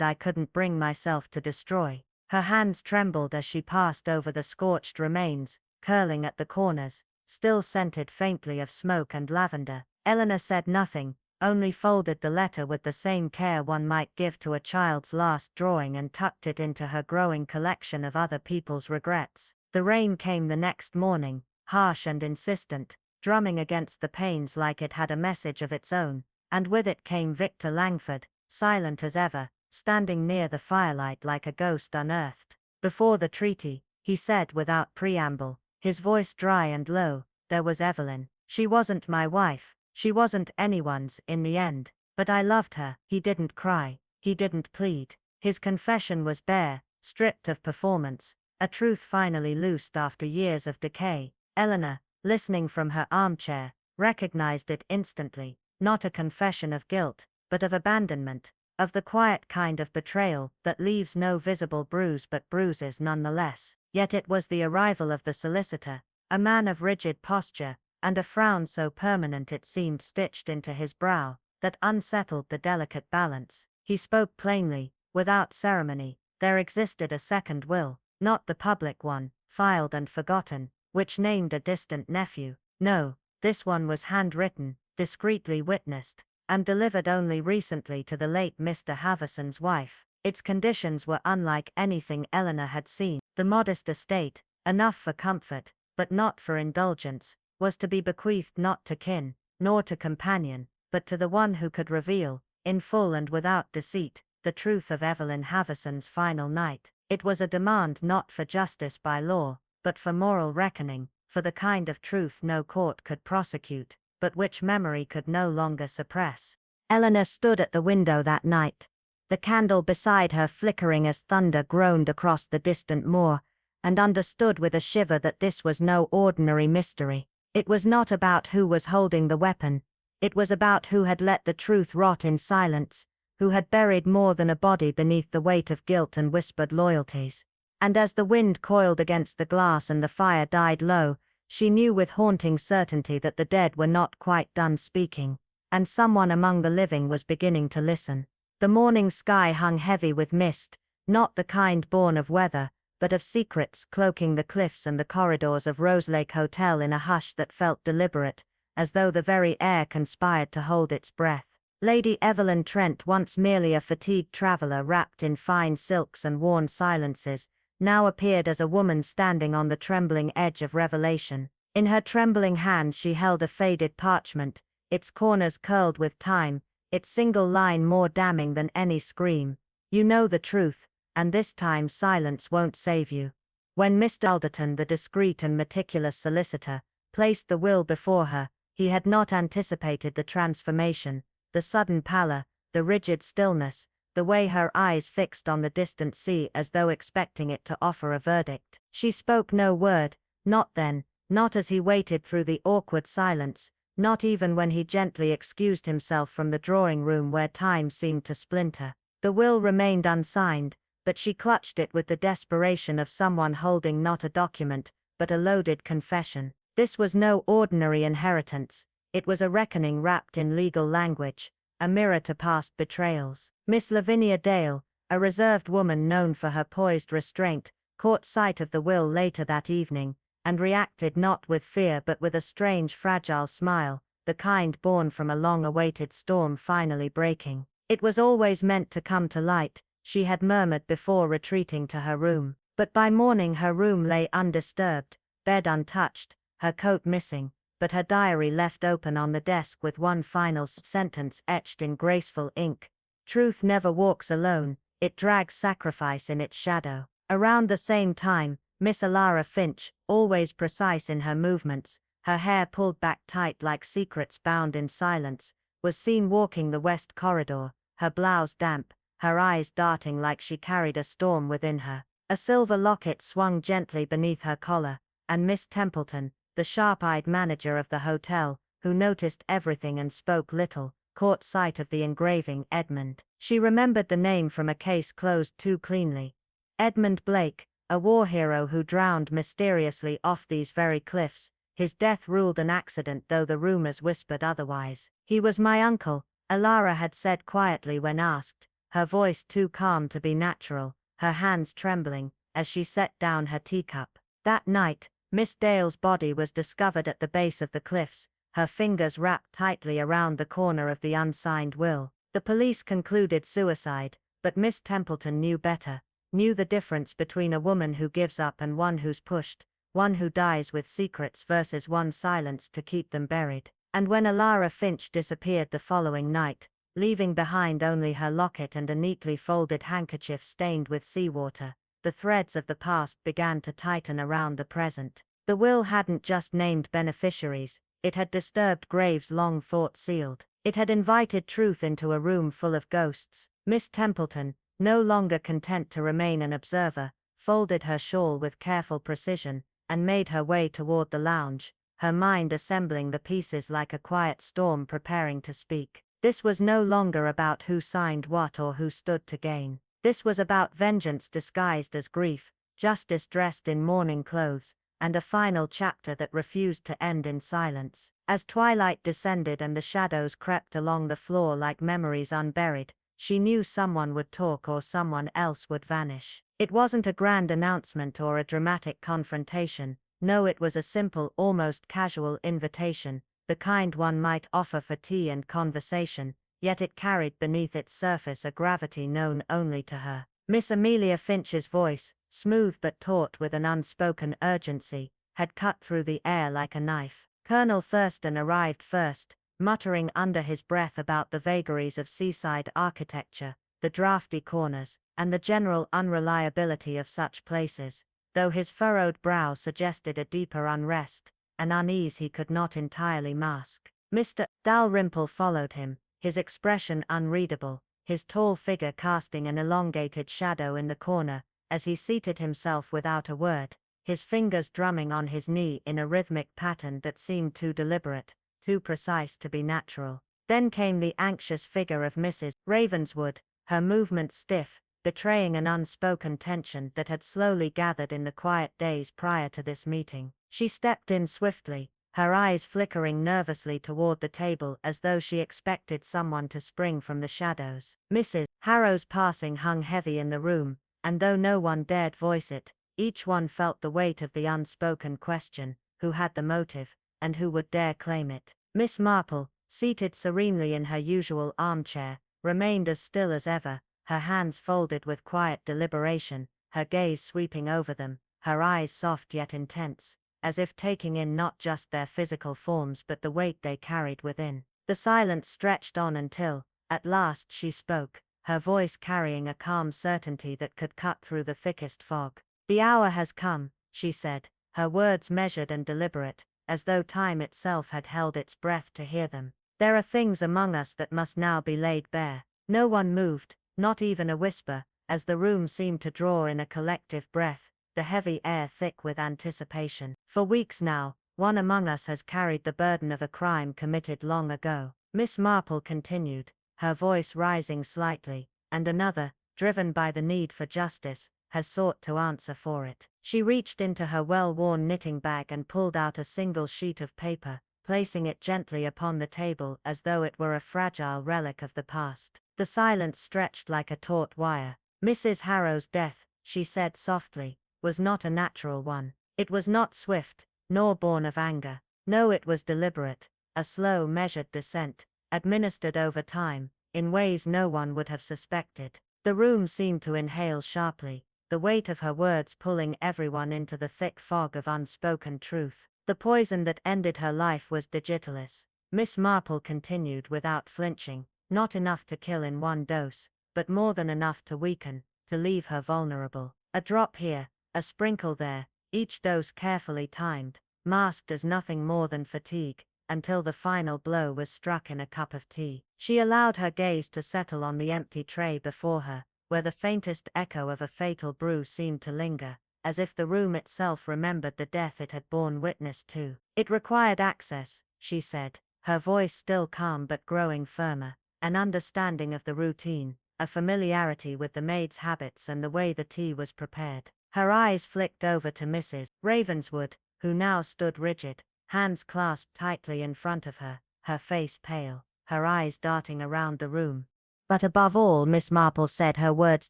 I couldn't bring myself to destroy." Her hands trembled as she passed over the scorched remains, curling at the corners, still scented faintly of smoke and lavender. Eleanor said nothing, only folded the letter with the same care one might give to a child's last drawing and tucked it into her growing collection of other people's regrets. The rain came the next morning, harsh and insistent, drumming against the panes like it had a message of its own, and with it came Victor Langford, silent as ever, standing near the firelight like a ghost unearthed. "Before the treaty," he said without preamble, his voice dry and low, "there was Evelyn. She wasn't my wife, she wasn't anyone's in the end, but I loved her." He didn't cry, he didn't plead. His confession was bare, stripped of performance, a truth finally loosed after years of decay. Eleanor, listening from her armchair, recognized it instantly, not a confession of guilt, but of abandonment, of the quiet kind of betrayal that leaves no visible bruise but bruises nonetheless. Yet it was the arrival of the solicitor, a man of rigid posture, and a frown so permanent it seemed stitched into his brow, that unsettled the delicate balance. He spoke plainly, without ceremony. There existed a second will, not the public one, filed and forgotten, which named a distant nephew. No, this one was handwritten, discreetly witnessed, and delivered only recently to the late Mr. Havison's wife. Its conditions were unlike anything Eleanor had seen. The modest estate, enough for comfort, but not for indulgence, was to be bequeathed not to kin, nor to companion, but to the one who could reveal, in full and without deceit, the truth of Evelyn Havison's final night. It was a demand not for justice by law, but for moral reckoning, for the kind of truth no court could prosecute, but which memory could no longer suppress. Eleanor stood at the window that night, the candle beside her flickering as thunder groaned across the distant moor, and understood with a shiver that this was no ordinary mystery. It was not about who was holding the weapon, it was about who had let the truth rot in silence, who had buried more than a body beneath the weight of guilt and whispered loyalties. And as the wind coiled against the glass and the fire died low, she knew with haunting certainty that the dead were not quite done speaking, and someone among the living was beginning to listen. The morning sky hung heavy with mist, not the kind born of weather, but of secrets cloaking the cliffs and the corridors of Roselake Hotel in a hush that felt deliberate, as though the very air conspired to hold its breath. Lady Evelyn Trent, once merely a fatigued traveller wrapped in fine silks and worn silences, now appeared as a woman standing on the trembling edge of revelation. In her trembling hands she held a faded parchment, its corners curled with time, its single line more damning than any scream. "You know the truth, and this time silence won't save you." When Mr. Alderton, the discreet and meticulous solicitor, placed the will before her, he had not anticipated the transformation, the sudden pallor, the rigid stillness, the way her eyes fixed on the distant sea as though expecting it to offer a verdict. She spoke no word, not then, not as he waited through the awkward silence, not even when he gently excused himself from the drawing-room where time seemed to splinter. The will remained unsigned, but she clutched it with the desperation of someone holding not a document, but a loaded confession. This was no ordinary inheritance, it was a reckoning wrapped in legal language, a mirror to past betrayals. Miss Lavinia Dale, a reserved woman known for her poised restraint, caught sight of the will later that evening, and reacted not with fear but with a strange fragile smile, the kind born from a long-awaited storm finally breaking. It was always meant to come to light, she had murmured before retreating to her room. But by morning her room lay undisturbed, bed untouched, her coat missing, but her diary left open on the desk with one final sentence etched in graceful ink. "Truth never walks alone, it drags sacrifice in its shadow." Around the same time, Miss Alara Finch, always precise in her movements, her hair pulled back tight like secrets bound in silence, was seen walking the west corridor, her blouse damp, her eyes darting like she carried a storm within her. A silver locket swung gently beneath her collar, and Miss Templeton, the sharp-eyed manager of the hotel, who noticed everything and spoke little, caught sight of the engraving Edmund. She remembered the name from a case closed too cleanly. Edmund Blake, a war hero who drowned mysteriously off these very cliffs, his death ruled an accident though the rumors whispered otherwise. "He was my uncle," Alara had said quietly when asked, her voice too calm to be natural, her hands trembling, as she set down her teacup. That night, Miss Dale's body was discovered at the base of the cliffs, her fingers wrapped tightly around the corner of the unsigned will. The police concluded suicide, but Miss Templeton knew better, knew the difference between a woman who gives up and one who's pushed, one who dies with secrets versus one silenced to keep them buried. And when Alara Finch disappeared the following night, leaving behind only her locket and a neatly folded handkerchief stained with seawater, the threads of the past began to tighten around the present. The will hadn't just named beneficiaries, it had disturbed graves long thought sealed. It had invited truth into a room full of ghosts. Miss Templeton, no longer content to remain an observer, folded her shawl with careful precision, and made her way toward the lounge, her mind assembling the pieces like a quiet storm preparing to speak. This was no longer about who signed what or who stood to gain. This was about vengeance disguised as grief, justice dressed in mourning clothes, and a final chapter that refused to end in silence. As twilight descended and the shadows crept along the floor like memories unburied, she knew someone would talk or someone else would vanish. It wasn't a grand announcement or a dramatic confrontation, no, it was a simple, almost casual invitation, the kind one might offer for tea and conversation, yet it carried beneath its surface a gravity known only to her. Miss Amelia Finch's voice, smooth but taut with an unspoken urgency, had cut through the air like a knife. Colonel Thurston arrived first, muttering under his breath about the vagaries of seaside architecture, the drafty corners, and the general unreliability of such places, though his furrowed brow suggested a deeper unrest, an unease he could not entirely mask. Mr. Dalrymple followed him, his expression unreadable, his tall figure casting an elongated shadow in the corner, as he seated himself without a word, his fingers drumming on his knee in a rhythmic pattern that seemed too deliberate, too precise to be natural. Then came the anxious figure of Mrs. Ravenswood, her movements stiff, betraying an unspoken tension that had slowly gathered in the quiet days prior to this meeting. She stepped in swiftly, her eyes flickering nervously toward the table as though she expected someone to spring from the shadows. Mrs. Harrow's passing hung heavy in the room, and though no one dared voice it, Each one felt the weight of the unspoken question: who had the motive, and who would dare claim it? Miss Marple, seated serenely in her usual armchair, remained as still as ever, her hands folded with quiet deliberation, her gaze sweeping over them, her eyes soft yet intense, as if taking in not just their physical forms but the weight they carried within. The silence stretched on until, at last, she spoke, her voice carrying a calm certainty that could cut through the thickest fog. "The hour has come," she said, her words measured and deliberate, as though time itself had held its breath to hear them. "There are things among us that must now be laid bare." No one moved, not even a whisper, as the room seemed to draw in a collective breath, the heavy air thick with anticipation. "For weeks now, one among us has carried the burden of a crime committed long ago," Miss Marple continued, her voice rising slightly, "and another, driven by the need for justice, has sought to answer for it." She reached into her well-worn knitting bag and pulled out a single sheet of paper, placing it gently upon the table as though it were a fragile relic of the past. The silence stretched like a taut wire. "Mrs. Harrow's death," she said softly, "was not a natural one. It was not swift, nor born of anger. No, it was deliberate, a slow, measured descent, administered over time, in ways no one would have suspected." The room seemed to inhale sharply, the weight of her words pulling everyone into the thick fog of unspoken truth. "The poison that ended her life was digitalis," Miss Marple continued without flinching, "not enough to kill in one dose, but more than enough to weaken, to leave her vulnerable. A drop here, a sprinkle there, each dose carefully timed, masked as nothing more than fatigue, until the final blow was struck in a cup of tea." She allowed her gaze to settle on the empty tray before her, where the faintest echo of a fatal brew seemed to linger, as if the room itself remembered the death it had borne witness to. "It required access," she said, her voice still calm but growing firmer, "an understanding of the routine, a familiarity with the maid's habits and the way the tea was prepared." Her eyes flicked over to Mrs. Ravenswood, who now stood rigid, hands clasped tightly in front of her, her face pale, her eyes darting around the room. "But above all," Miss Marple said, her words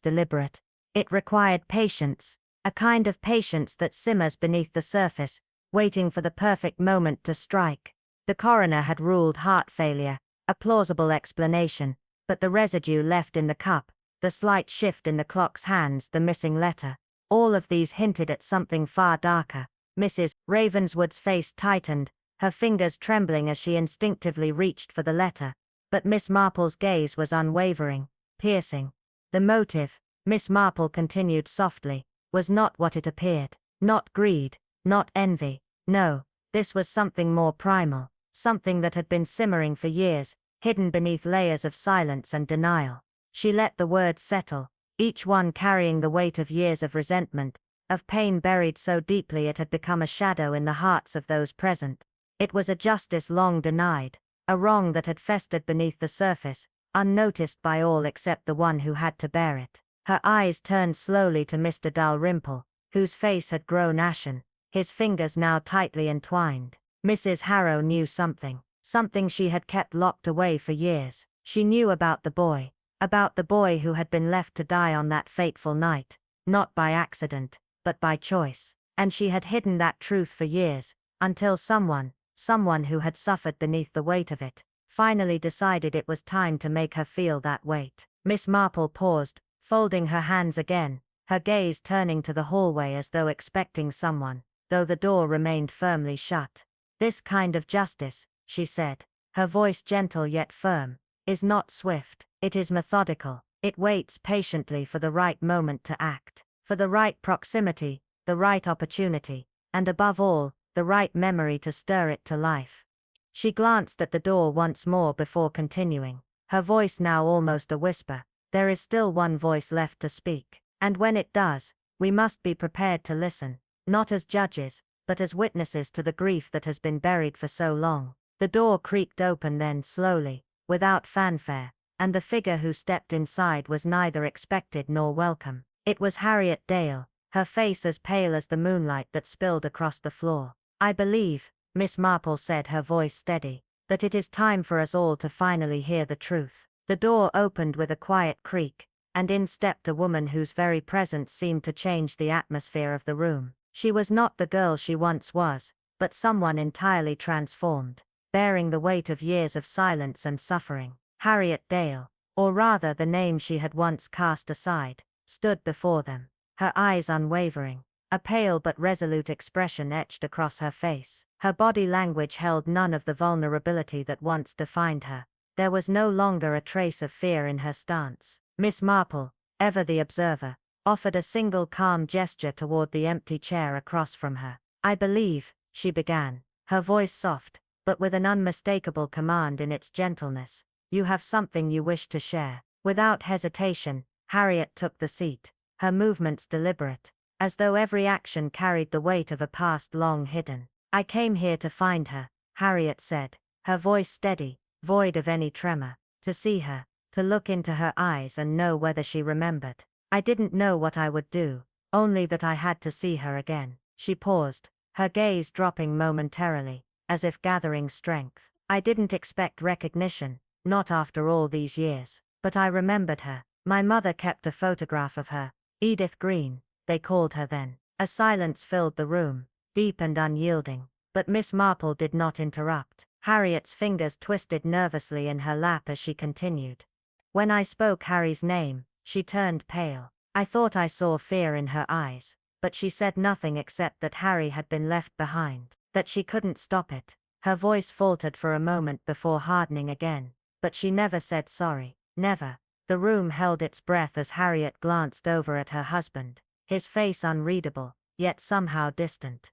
deliberate, "it required patience, a kind of patience that simmers beneath the surface, waiting for the perfect moment to strike." The coroner had ruled heart failure, a plausible explanation, but the residue left in the cup, the slight shift in the clock's hands, the missing letter, all of these hinted at something far darker. Mrs. Ravenswood's face tightened, her fingers trembling as she instinctively reached for the letter, but Miss Marple's gaze was unwavering, piercing. "The motive," Miss Marple continued softly, "was not what it appeared. Not greed, not envy. No, this was something more primal, something that had been simmering for years, hidden beneath layers of silence and denial." She let the words settle, each one carrying the weight of years of resentment, of pain buried so deeply it had become a shadow in the hearts of those present. It was a justice long denied, a wrong that had festered beneath the surface, unnoticed by all except the one who had to bear it. Her eyes turned slowly to Mr. Dalrymple, whose face had grown ashen, his fingers now tightly entwined. Mrs. Harrow knew something, something she had kept locked away for years. She knew about the boy who had been left to die on that fateful night, not by accident, but by choice. And she had hidden that truth for years, until someone who had suffered beneath the weight of it, finally decided it was time to make her feel that weight. Miss Marple paused, folding her hands again, her gaze turning to the hallway as though expecting someone, though the door remained firmly shut. "This kind of justice," she said, her voice gentle yet firm, "is not swift. It is methodical. It waits patiently for the right moment to act, for the right proximity, the right opportunity, and above all, the right memory to stir it to life." She glanced at the door once more before continuing, her voice now almost a whisper. "There is still one voice left to speak, and when it does, we must be prepared to listen, not as judges, but as witnesses to the grief that has been buried for so long." The door creaked open then slowly, without fanfare, and the figure who stepped inside was neither expected nor welcome. It was Harriet Dale, her face as pale as the moonlight that spilled across the floor. "I believe," Miss Marple said, her voice steady, "that it is time for us all to finally hear the truth." The door opened with a quiet creak, and in stepped a woman whose very presence seemed to change the atmosphere of the room. She was not the girl she once was, but someone entirely transformed, bearing the weight of years of silence and suffering. Harriet Dale, or rather the name she had once cast aside, stood before them, her eyes unwavering, a pale but resolute expression etched across her face. Her body language held none of the vulnerability that once defined her. There was no longer a trace of fear in her stance. Miss Marple, ever the observer, offered a single calm gesture toward the empty chair across from her. "I believe," she began, her voice soft, but with an unmistakable command in its gentleness, "you have something you wish to share." Without hesitation, Harriet took the seat, her movements deliberate, as though every action carried the weight of a past long hidden. "I came here to find her," Harriet said, her voice steady, void of any tremor, "to see her, to look into her eyes and know whether she remembered. I didn't know what I would do, only that I had to see her again." She paused, her gaze dropping momentarily, as if gathering strength. "I didn't expect recognition, not after all these years, but I remembered her. My mother kept a photograph of her, Edith Green, they called her then." A silence filled the room, deep and unyielding, but Miss Marple did not interrupt. Harriet's fingers twisted nervously in her lap as she continued. "When I spoke Harry's name, she turned pale. I thought I saw fear in her eyes, but she said nothing except that Harry had been left behind, that she couldn't stop it." Her voice faltered for a moment before hardening again, "but she never said sorry, never." The room held its breath as Harriet glanced over at her husband, his face unreadable, yet somehow distant.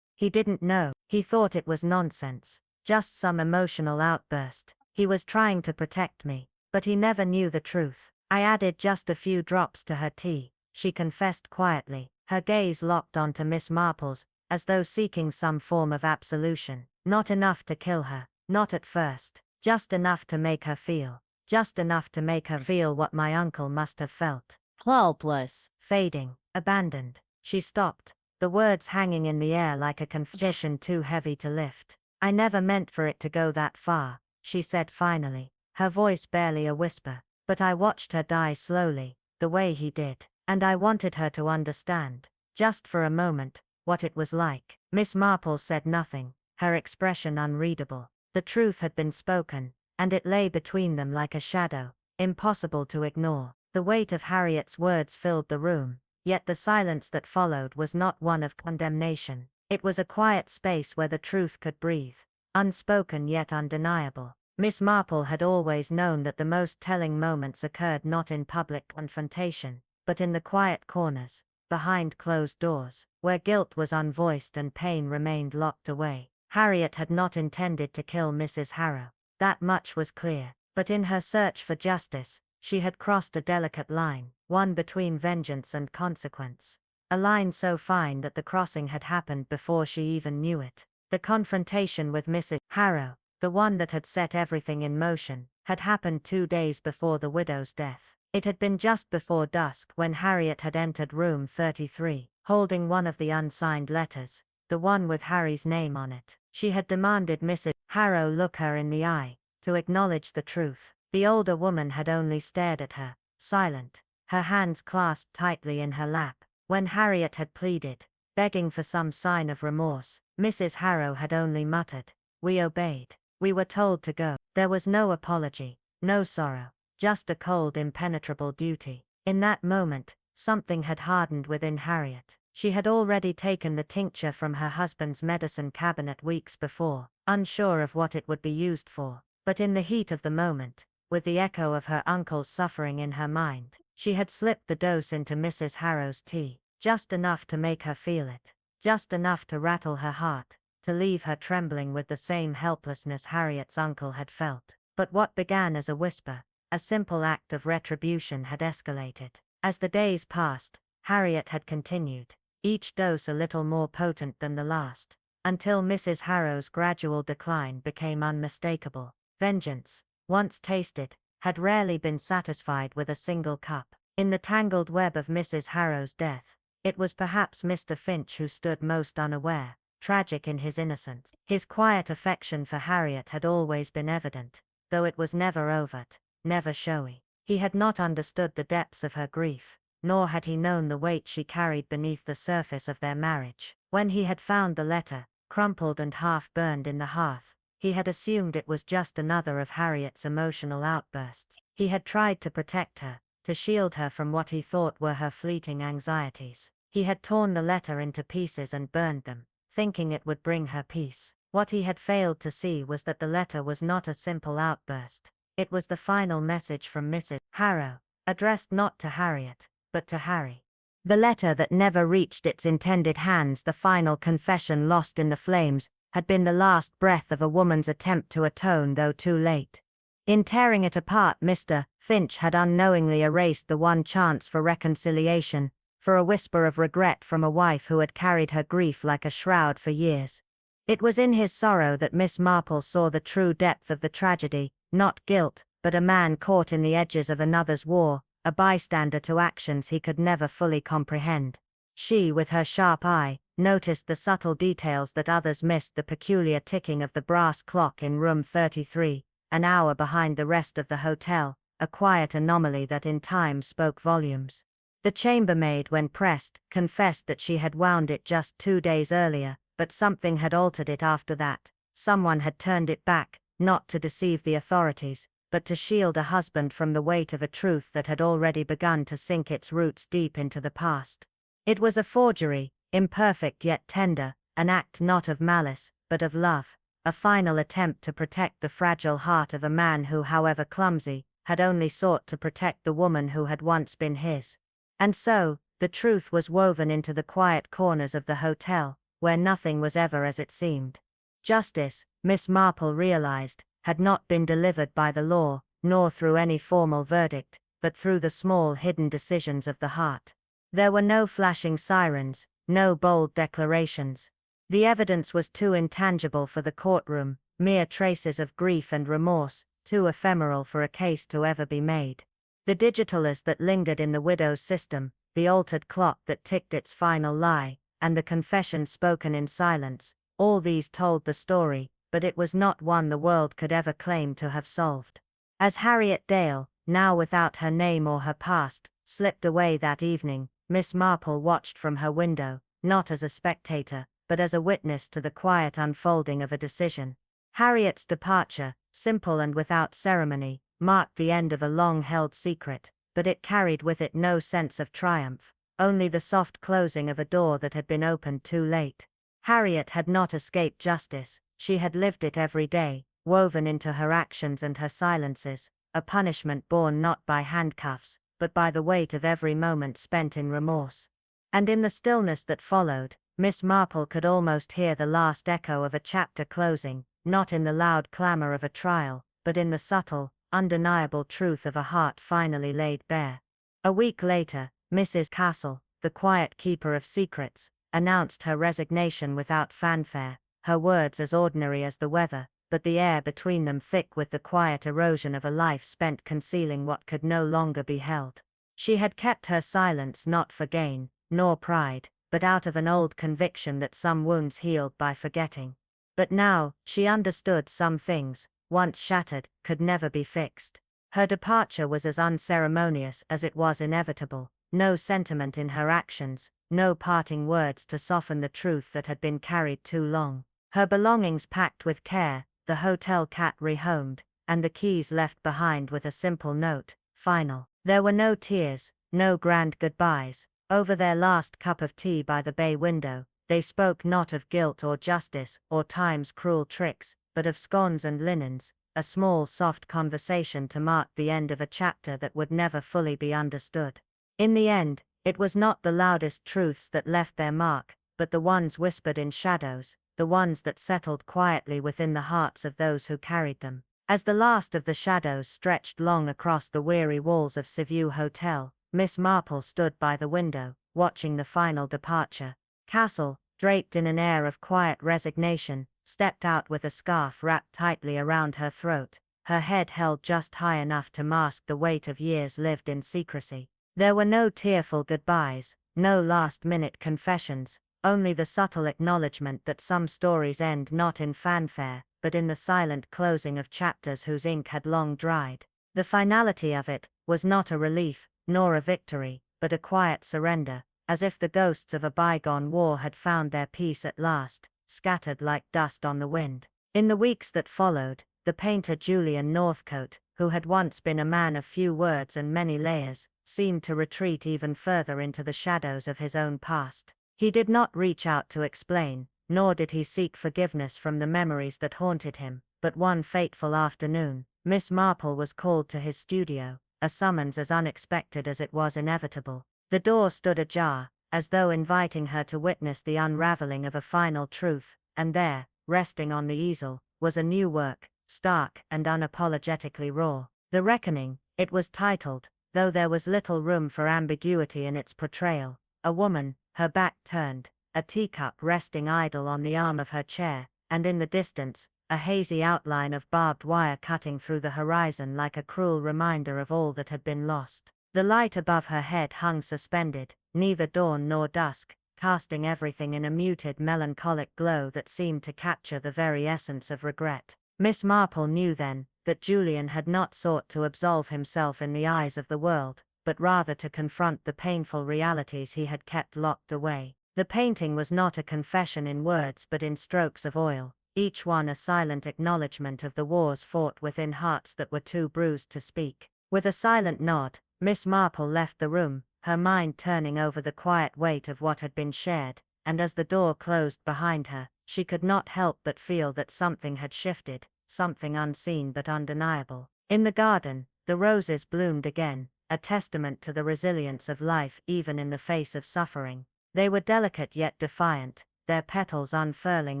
"He didn't know, he thought it was nonsense, just some emotional outburst. He was trying to protect me, but he never knew the truth. I added just a few drops to her tea," she confessed quietly, her gaze locked onto Miss Marple's, as though seeking some form of absolution. "Not enough to kill her, not at first, just enough to make her feel. Just enough to make her feel what my uncle must have felt. Helpless, fading, abandoned." She stopped, the words hanging in the air like a confession too heavy to lift. "I never meant for it to go that far," she said finally, her voice barely a whisper. "But I watched her die slowly, the way he did, and I wanted her to understand, just for a moment, what it was like." Miss Marple said nothing, her expression unreadable. The truth had been spoken, and it lay between them like a shadow, impossible to ignore. The weight of Harriet's words filled the room, yet the silence that followed was not one of condemnation. It was a quiet space where the truth could breathe, unspoken yet undeniable. Miss Marple had always known that the most telling moments occurred not in public confrontation, but in the quiet corners, behind closed doors, where guilt was unvoiced and pain remained locked away. Harriet had not intended to kill Mrs. Harrow. That much was clear, but in her search for justice, she had crossed a delicate line, one between vengeance and consequence. A line so fine that the crossing had happened before she even knew it. The confrontation with Mrs. Harrow, the one that had set everything in motion, had happened 2 days before the widow's death. It had been just before dusk when Harriet had entered room 33, holding one of the unsigned letters, the one with Harry's name on it. She had demanded Mrs. Harrow look her in the eye, to acknowledge the truth. The older woman had only stared at her, silent, her hands clasped tightly in her lap. When Harriet had pleaded, begging for some sign of remorse, Mrs. Harrow had only muttered, "We obeyed. We were told to go." There was no apology, no sorrow, just a cold impenetrable duty. In that moment, something had hardened within Harriet. She had already taken the tincture from her husband's medicine cabinet weeks before, unsure of what it would be used for. But in the heat of the moment, with the echo of her uncle's suffering in her mind, she had slipped the dose into Mrs. Harrow's tea, just enough to make her feel it, just enough to rattle her heart, to leave her trembling with the same helplessness Harriet's uncle had felt. But what began as a whisper, a simple act of retribution, had escalated. As the days passed, Harriet had continued, each dose a little more potent than the last, until Mrs. Harrow's gradual decline became unmistakable. Vengeance, once tasted, had rarely been satisfied with a single cup. In the tangled web of Mrs. Harrow's death, it was perhaps Mr. Finch who stood most unaware, tragic in his innocence. His quiet affection for Harriet had always been evident, though it was never overt, never showy. He had not understood the depths of her grief, nor had he known the weight she carried beneath the surface of their marriage. When he had found the letter, crumpled and half-burned in the hearth, he had assumed it was just another of Harriet's emotional outbursts. He had tried to protect her, to shield her from what he thought were her fleeting anxieties. He had torn the letter into pieces and burned them, thinking it would bring her peace. What he had failed to see was that the letter was not a simple outburst. It was the final message from Mrs. Harrow, addressed not to Harriet, but to Harry. The letter that never reached its intended hands, the final confession lost in the flames, had been the last breath of a woman's attempt to atone, though too late. In tearing it apart, Mr. Finch had unknowingly erased the one chance for reconciliation, for a whisper of regret from a wife who had carried her grief like a shroud for years. It was in his sorrow that Miss Marple saw the true depth of the tragedy, not guilt, but a man caught in the edges of another's war, a bystander to actions he could never fully comprehend. She, with her sharp eye, noticed the subtle details that others missed: the peculiar ticking of the brass clock in room 33, an hour behind the rest of the hotel, a quiet anomaly that in time spoke volumes. The chambermaid, when pressed, confessed that she had wound it just 2 days earlier, but something had altered it after that. Someone had turned it back, not to deceive the authorities, but to shield a husband from the weight of a truth that had already begun to sink its roots deep into the past. It was a forgery, imperfect yet tender, an act not of malice, but of love, a final attempt to protect the fragile heart of a man who, however clumsy, had only sought to protect the woman who had once been his. And so, the truth was woven into the quiet corners of the hotel, where nothing was ever as it seemed. Justice, Miss Marple realized, had not been delivered by the law, nor through any formal verdict, but through the small hidden decisions of the heart. There were no flashing sirens, no bold declarations. The evidence was too intangible for the courtroom, mere traces of grief and remorse, too ephemeral for a case to ever be made. The digitalis that lingered in the widow's system, the altered clock that ticked its final lie, and the confession spoken in silence, all these told the story, but it was not one the world could ever claim to have solved. As Harriet Dale, now without her name or her past, slipped away that evening, Miss Marple watched from her window, not as a spectator, but as a witness to the quiet unfolding of a decision. Harriet's departure, simple and without ceremony, marked the end of a long-held secret, but it carried with it no sense of triumph, only the soft closing of a door that had been opened too late. Harriet had not escaped justice, she had lived it every day, woven into her actions and her silences, a punishment borne not by handcuffs, but by the weight of every moment spent in remorse. And in the stillness that followed, Miss Marple could almost hear the last echo of a chapter closing, not in the loud clamor of a trial, but in the subtle, undeniable truth of a heart finally laid bare. A week later, Mrs. Castle, the quiet keeper of secrets, announced her resignation without fanfare, her words as ordinary as the weather, but the air between them thick with the quiet erosion of a life spent concealing what could no longer be held. She had kept her silence not for gain, nor pride, but out of an old conviction that some wounds healed by forgetting. But now, she understood some things, once shattered, could never be fixed. Her departure was as unceremonious as it was inevitable, no sentiment in her actions, no parting words to soften the truth that had been carried too long. Her belongings packed with care, the hotel cat rehomed, and the keys left behind with a simple note, final. There were no tears, no grand goodbyes. Over their last cup of tea by the bay window, they spoke not of guilt or justice, or time's cruel tricks, but of scones and linens, a small soft conversation to mark the end of a chapter that would never fully be understood. In the end, it was not the loudest truths that left their mark, but the ones whispered in shadows, the ones that settled quietly within the hearts of those who carried them. As the last of the shadows stretched long across the weary walls of Seaview Hotel, Miss Marple stood by the window, watching the final departure. Castle, draped in an air of quiet resignation, stepped out with a scarf wrapped tightly around her throat, her head held just high enough to mask the weight of years lived in secrecy. There were no tearful goodbyes, no last-minute confessions, only the subtle acknowledgement that some stories end not in fanfare, but in the silent closing of chapters whose ink had long dried. The finality of it, was not a relief, nor a victory, but a quiet surrender, as if the ghosts of a bygone war had found their peace at last, scattered like dust on the wind. In the weeks that followed, the painter Julian Northcote, who had once been a man of few words and many layers, seemed to retreat even further into the shadows of his own past. He did not reach out to explain, nor did he seek forgiveness from the memories that haunted him, but one fateful afternoon, Miss Marple was called to his studio, a summons as unexpected as it was inevitable. The door stood ajar, as though inviting her to witness the unraveling of a final truth, and there, resting on the easel, was a new work, stark and unapologetically raw. The Reckoning, it was titled, though there was little room for ambiguity in its portrayal. A woman, her back turned, a teacup resting idle on the arm of her chair, and in the distance, a hazy outline of barbed wire cutting through the horizon like a cruel reminder of all that had been lost. The light above her head hung suspended, neither dawn nor dusk, casting everything in a muted melancholic glow that seemed to capture the very essence of regret. Miss Marple knew then, that Julian had not sought to absolve himself in the eyes of the world, but rather to confront the painful realities he had kept locked away. The painting was not a confession in words but in strokes of oil, each one a silent acknowledgement of the wars fought within hearts that were too bruised to speak. With a silent nod, Miss Marple left the room, her mind turning over the quiet weight of what had been shared, and as the door closed behind her, she could not help but feel that something had shifted, something unseen but undeniable. In the garden, the roses bloomed again, a testament to the resilience of life even in the face of suffering. They were delicate yet defiant, their petals unfurling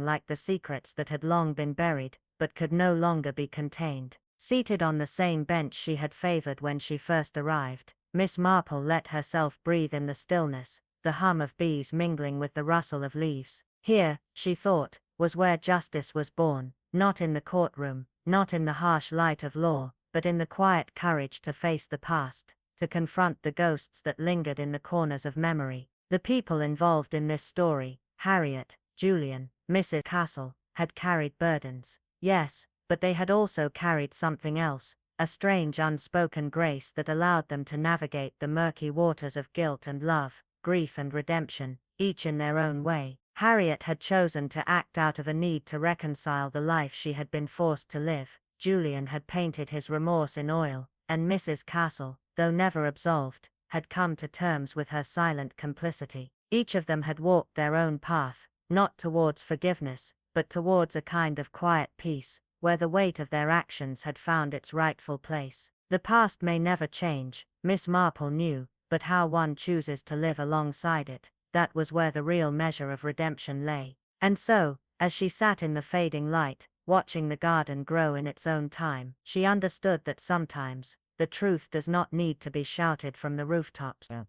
like the secrets that had long been buried, but could no longer be contained. Seated on the same bench she had favored when she first arrived, Miss Marple let herself breathe in the stillness, the hum of bees mingling with the rustle of leaves. Here, she thought, was where justice was born, not in the courtroom, not in the harsh light of law, but in the quiet courage to face the past, to confront the ghosts that lingered in the corners of memory. The people involved in this story, Harriet, Julian, Mrs. Castle, had carried burdens, yes, but they had also carried something else, a strange unspoken grace that allowed them to navigate the murky waters of guilt and love, grief and redemption, each in their own way. Harriet had chosen to act out of a need to reconcile the life she had been forced to live. Julian had painted his remorse in oil, and Mrs. Castle, though never absolved, had come to terms with her silent complicity. Each of them had walked their own path, not towards forgiveness, but towards a kind of quiet peace, where the weight of their actions had found its rightful place. The past may never change, Miss Marple knew, but how one chooses to live alongside it, that was where the real measure of redemption lay. And so, as she sat in the fading light, watching the garden grow in its own time, she understood that sometimes, the truth does not need to be shouted from the rooftops. Yeah.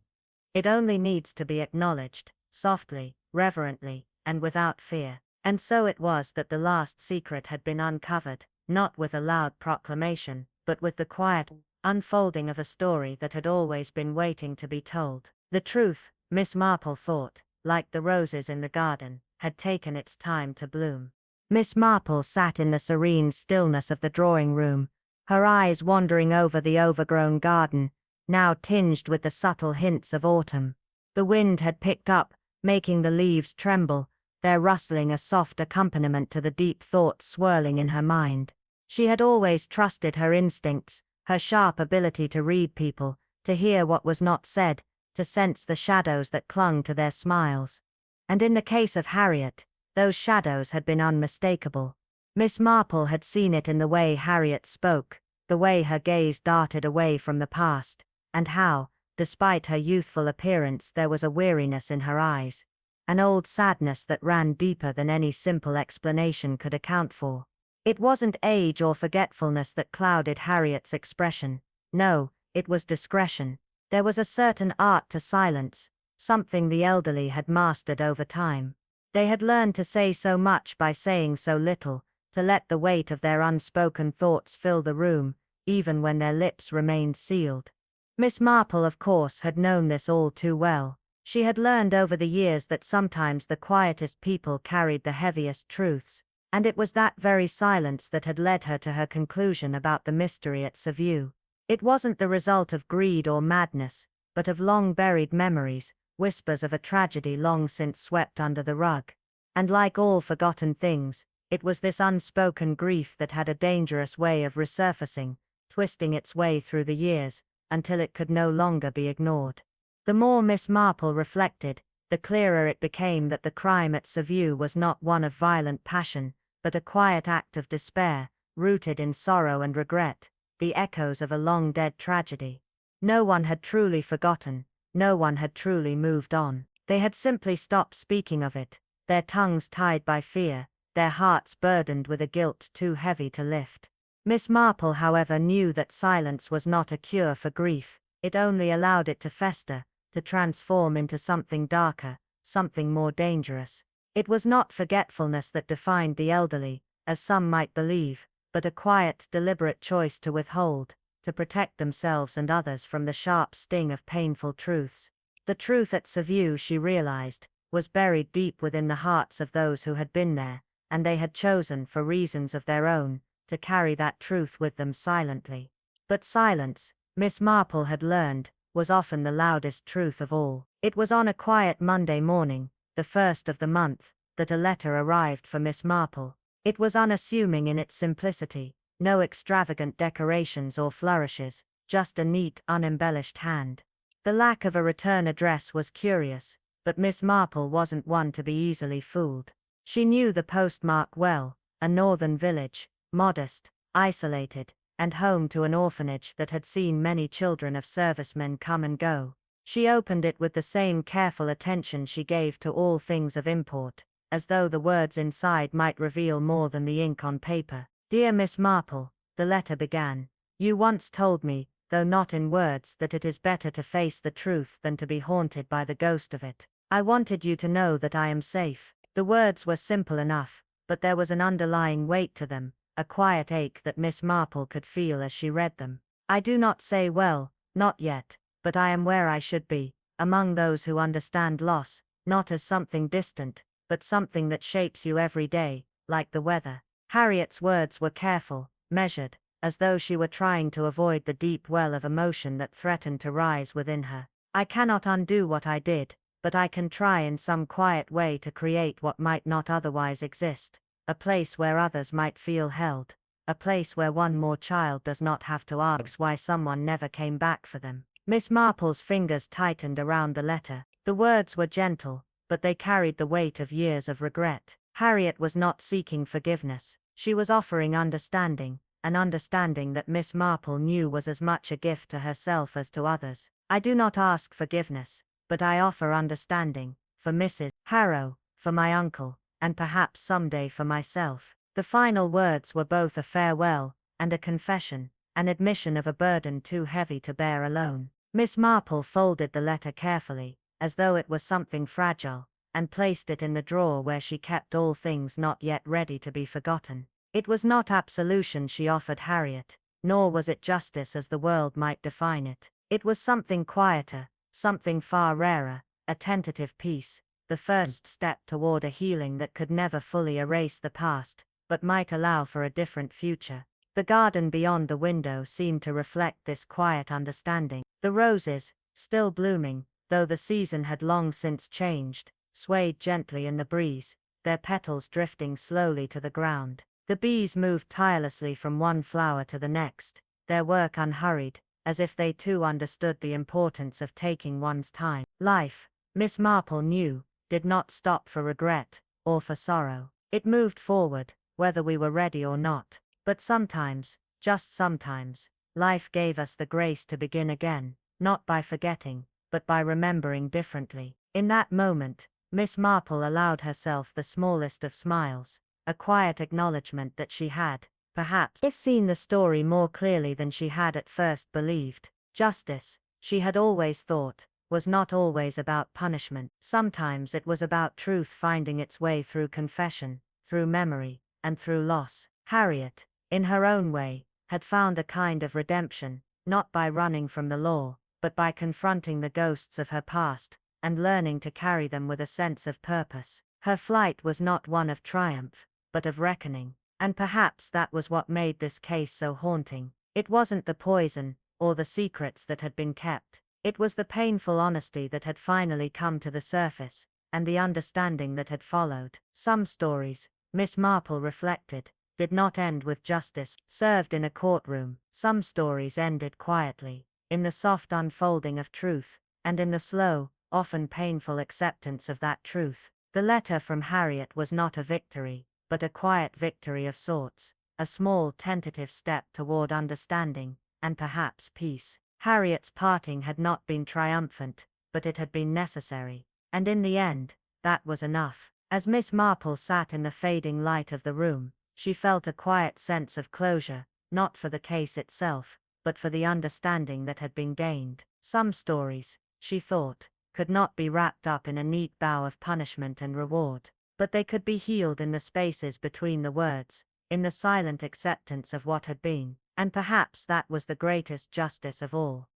It only needs to be acknowledged, softly, reverently, and without fear. And so it was that the last secret had been uncovered, not with a loud proclamation, but with the quiet unfolding of a story that had always been waiting to be told. The truth, Miss Marple thought, like the roses in the garden, had taken its time to bloom. Miss Marple sat in the serene stillness of the drawing-room, her eyes wandering over the overgrown garden, now tinged with the subtle hints of autumn. The wind had picked up, making the leaves tremble, their rustling a soft accompaniment to the deep thoughts swirling in her mind. She had always trusted her instincts, her sharp ability to read people, to hear what was not said, to sense the shadows that clung to their smiles. And in the case of Harriet, those shadows had been unmistakable. Miss Marple had seen it in the way Harriet spoke, the way her gaze darted away from the past, and how, despite her youthful appearance, there was a weariness in her eyes, an old sadness that ran deeper than any simple explanation could account for. It wasn't age or forgetfulness that clouded Harriet's expression. No, it was discretion. There was a certain art to silence, something the elderly had mastered over time. They had learned to say so much by saying so little, to let the weight of their unspoken thoughts fill the room, even when their lips remained sealed. Miss Marple, of course, had known this all too well. She had learned over the years that sometimes the quietest people carried the heaviest truths, and it was that very silence that had led her to her conclusion about the mystery at Seville. It wasn't the result of greed or madness, but of long-buried memories, whispers of a tragedy long since swept under the rug. And like all forgotten things, it was this unspoken grief that had a dangerous way of resurfacing, twisting its way through the years, until it could no longer be ignored. The more Miss Marple reflected, the clearer it became that the crime at Seville was not one of violent passion, but a quiet act of despair, rooted in sorrow and regret, the echoes of a long-dead tragedy. No one had truly forgotten, no one had truly moved on. They had simply stopped speaking of it, their tongues tied by fear, their hearts burdened with a guilt too heavy to lift. Miss Marple, however, knew that silence was not a cure for grief, it only allowed it to fester, to transform into something darker, something more dangerous. It was not forgetfulness that defined the elderly, as some might believe, but a quiet, deliberate choice to withhold, to protect themselves and others from the sharp sting of painful truths. The truth at Seville, she realized, was buried deep within the hearts of those who had been there, and they had chosen, for reasons of their own, to carry that truth with them silently. But silence, Miss Marple had learned, was often the loudest truth of all. It was on a quiet Monday morning, the first of the month, that a letter arrived for Miss Marple. It was unassuming in its simplicity, no extravagant decorations or flourishes, just a neat, unembellished hand. The lack of a return address was curious, but Miss Marple wasn't one to be easily fooled. She knew the postmark well, a northern village, modest, isolated, and home to an orphanage that had seen many children of servicemen come and go. She opened it with the same careful attention she gave to all things of import, as though the words inside might reveal more than the ink on paper. "Dear Miss Marple," the letter began, "you once told me, though not in words, that it is better to face the truth than to be haunted by the ghost of it. I wanted you to know that I am safe." The words were simple enough, but there was an underlying weight to them, a quiet ache that Miss Marple could feel as she read them. "I do not say well, not yet, but I am where I should be, among those who understand loss, not as something distant, but something that shapes you every day, like the weather." Harriet's words were careful, measured, as though she were trying to avoid the deep well of emotion that threatened to rise within her. "I cannot undo what I did, but I can try in some quiet way to create what might not otherwise exist, a place where others might feel held, a place where one more child does not have to ask why someone never came back for them." Miss Marple's fingers tightened around the letter. The words were gentle, but they carried the weight of years of regret. Harriet was not seeking forgiveness, she was offering understanding, an understanding that Miss Marple knew was as much a gift to herself as to others. "I do not ask forgiveness, but I offer understanding, for Mrs. Harrow, for my uncle, and perhaps someday for myself." The final words were both a farewell, and a confession, an admission of a burden too heavy to bear alone. Miss Marple folded the letter carefully, as though it was something fragile, and placed it in the drawer where she kept all things not yet ready to be forgotten. It was not absolution she offered Harriet, nor was it justice as the world might define it. It was something quieter, something far rarer, a tentative peace, the first step toward a healing that could never fully erase the past, but might allow for a different future. The garden beyond the window seemed to reflect this quiet understanding. The roses, still blooming, though the season had long since changed, swayed gently in the breeze, their petals drifting slowly to the ground. The bees moved tirelessly from one flower to the next, their work unhurried, as if they too understood the importance of taking one's time. Life, Miss Marple knew, did not stop for regret, or for sorrow. It moved forward, whether we were ready or not. But sometimes, just sometimes, life gave us the grace to begin again, not by forgetting, but by remembering differently. In that moment, Miss Marple allowed herself the smallest of smiles, a quiet acknowledgement that she had, perhaps, seen the story more clearly than she had at first believed. Justice, she had always thought, was not always about punishment. Sometimes it was about truth finding its way through confession, through memory, and through loss. Harriet, in her own way, had found a kind of redemption, not by running from the law, but by confronting the ghosts of her past, and learning to carry them with a sense of purpose. Her flight was not one of triumph, but of reckoning, and perhaps that was what made this case so haunting. It wasn't the poison, or the secrets that had been kept. It was the painful honesty that had finally come to the surface, and the understanding that had followed. Some stories, Miss Marple reflected, did not end with justice served in a courtroom. Some stories ended quietly, in the soft unfolding of truth, and in the slow, often painful acceptance of that truth. The letter from Harriet was not a victory, but a quiet victory of sorts, a small tentative step toward understanding, and perhaps peace. Harriet's parting had not been triumphant, but it had been necessary, and in the end, that was enough. As Miss Marple sat in the fading light of the room, she felt a quiet sense of closure, not for the case itself, but for the understanding that had been gained. Some stories, she thought, could not be wrapped up in a neat bow of punishment and reward, but they could be healed in the spaces between the words, in the silent acceptance of what had been, and perhaps that was the greatest justice of all.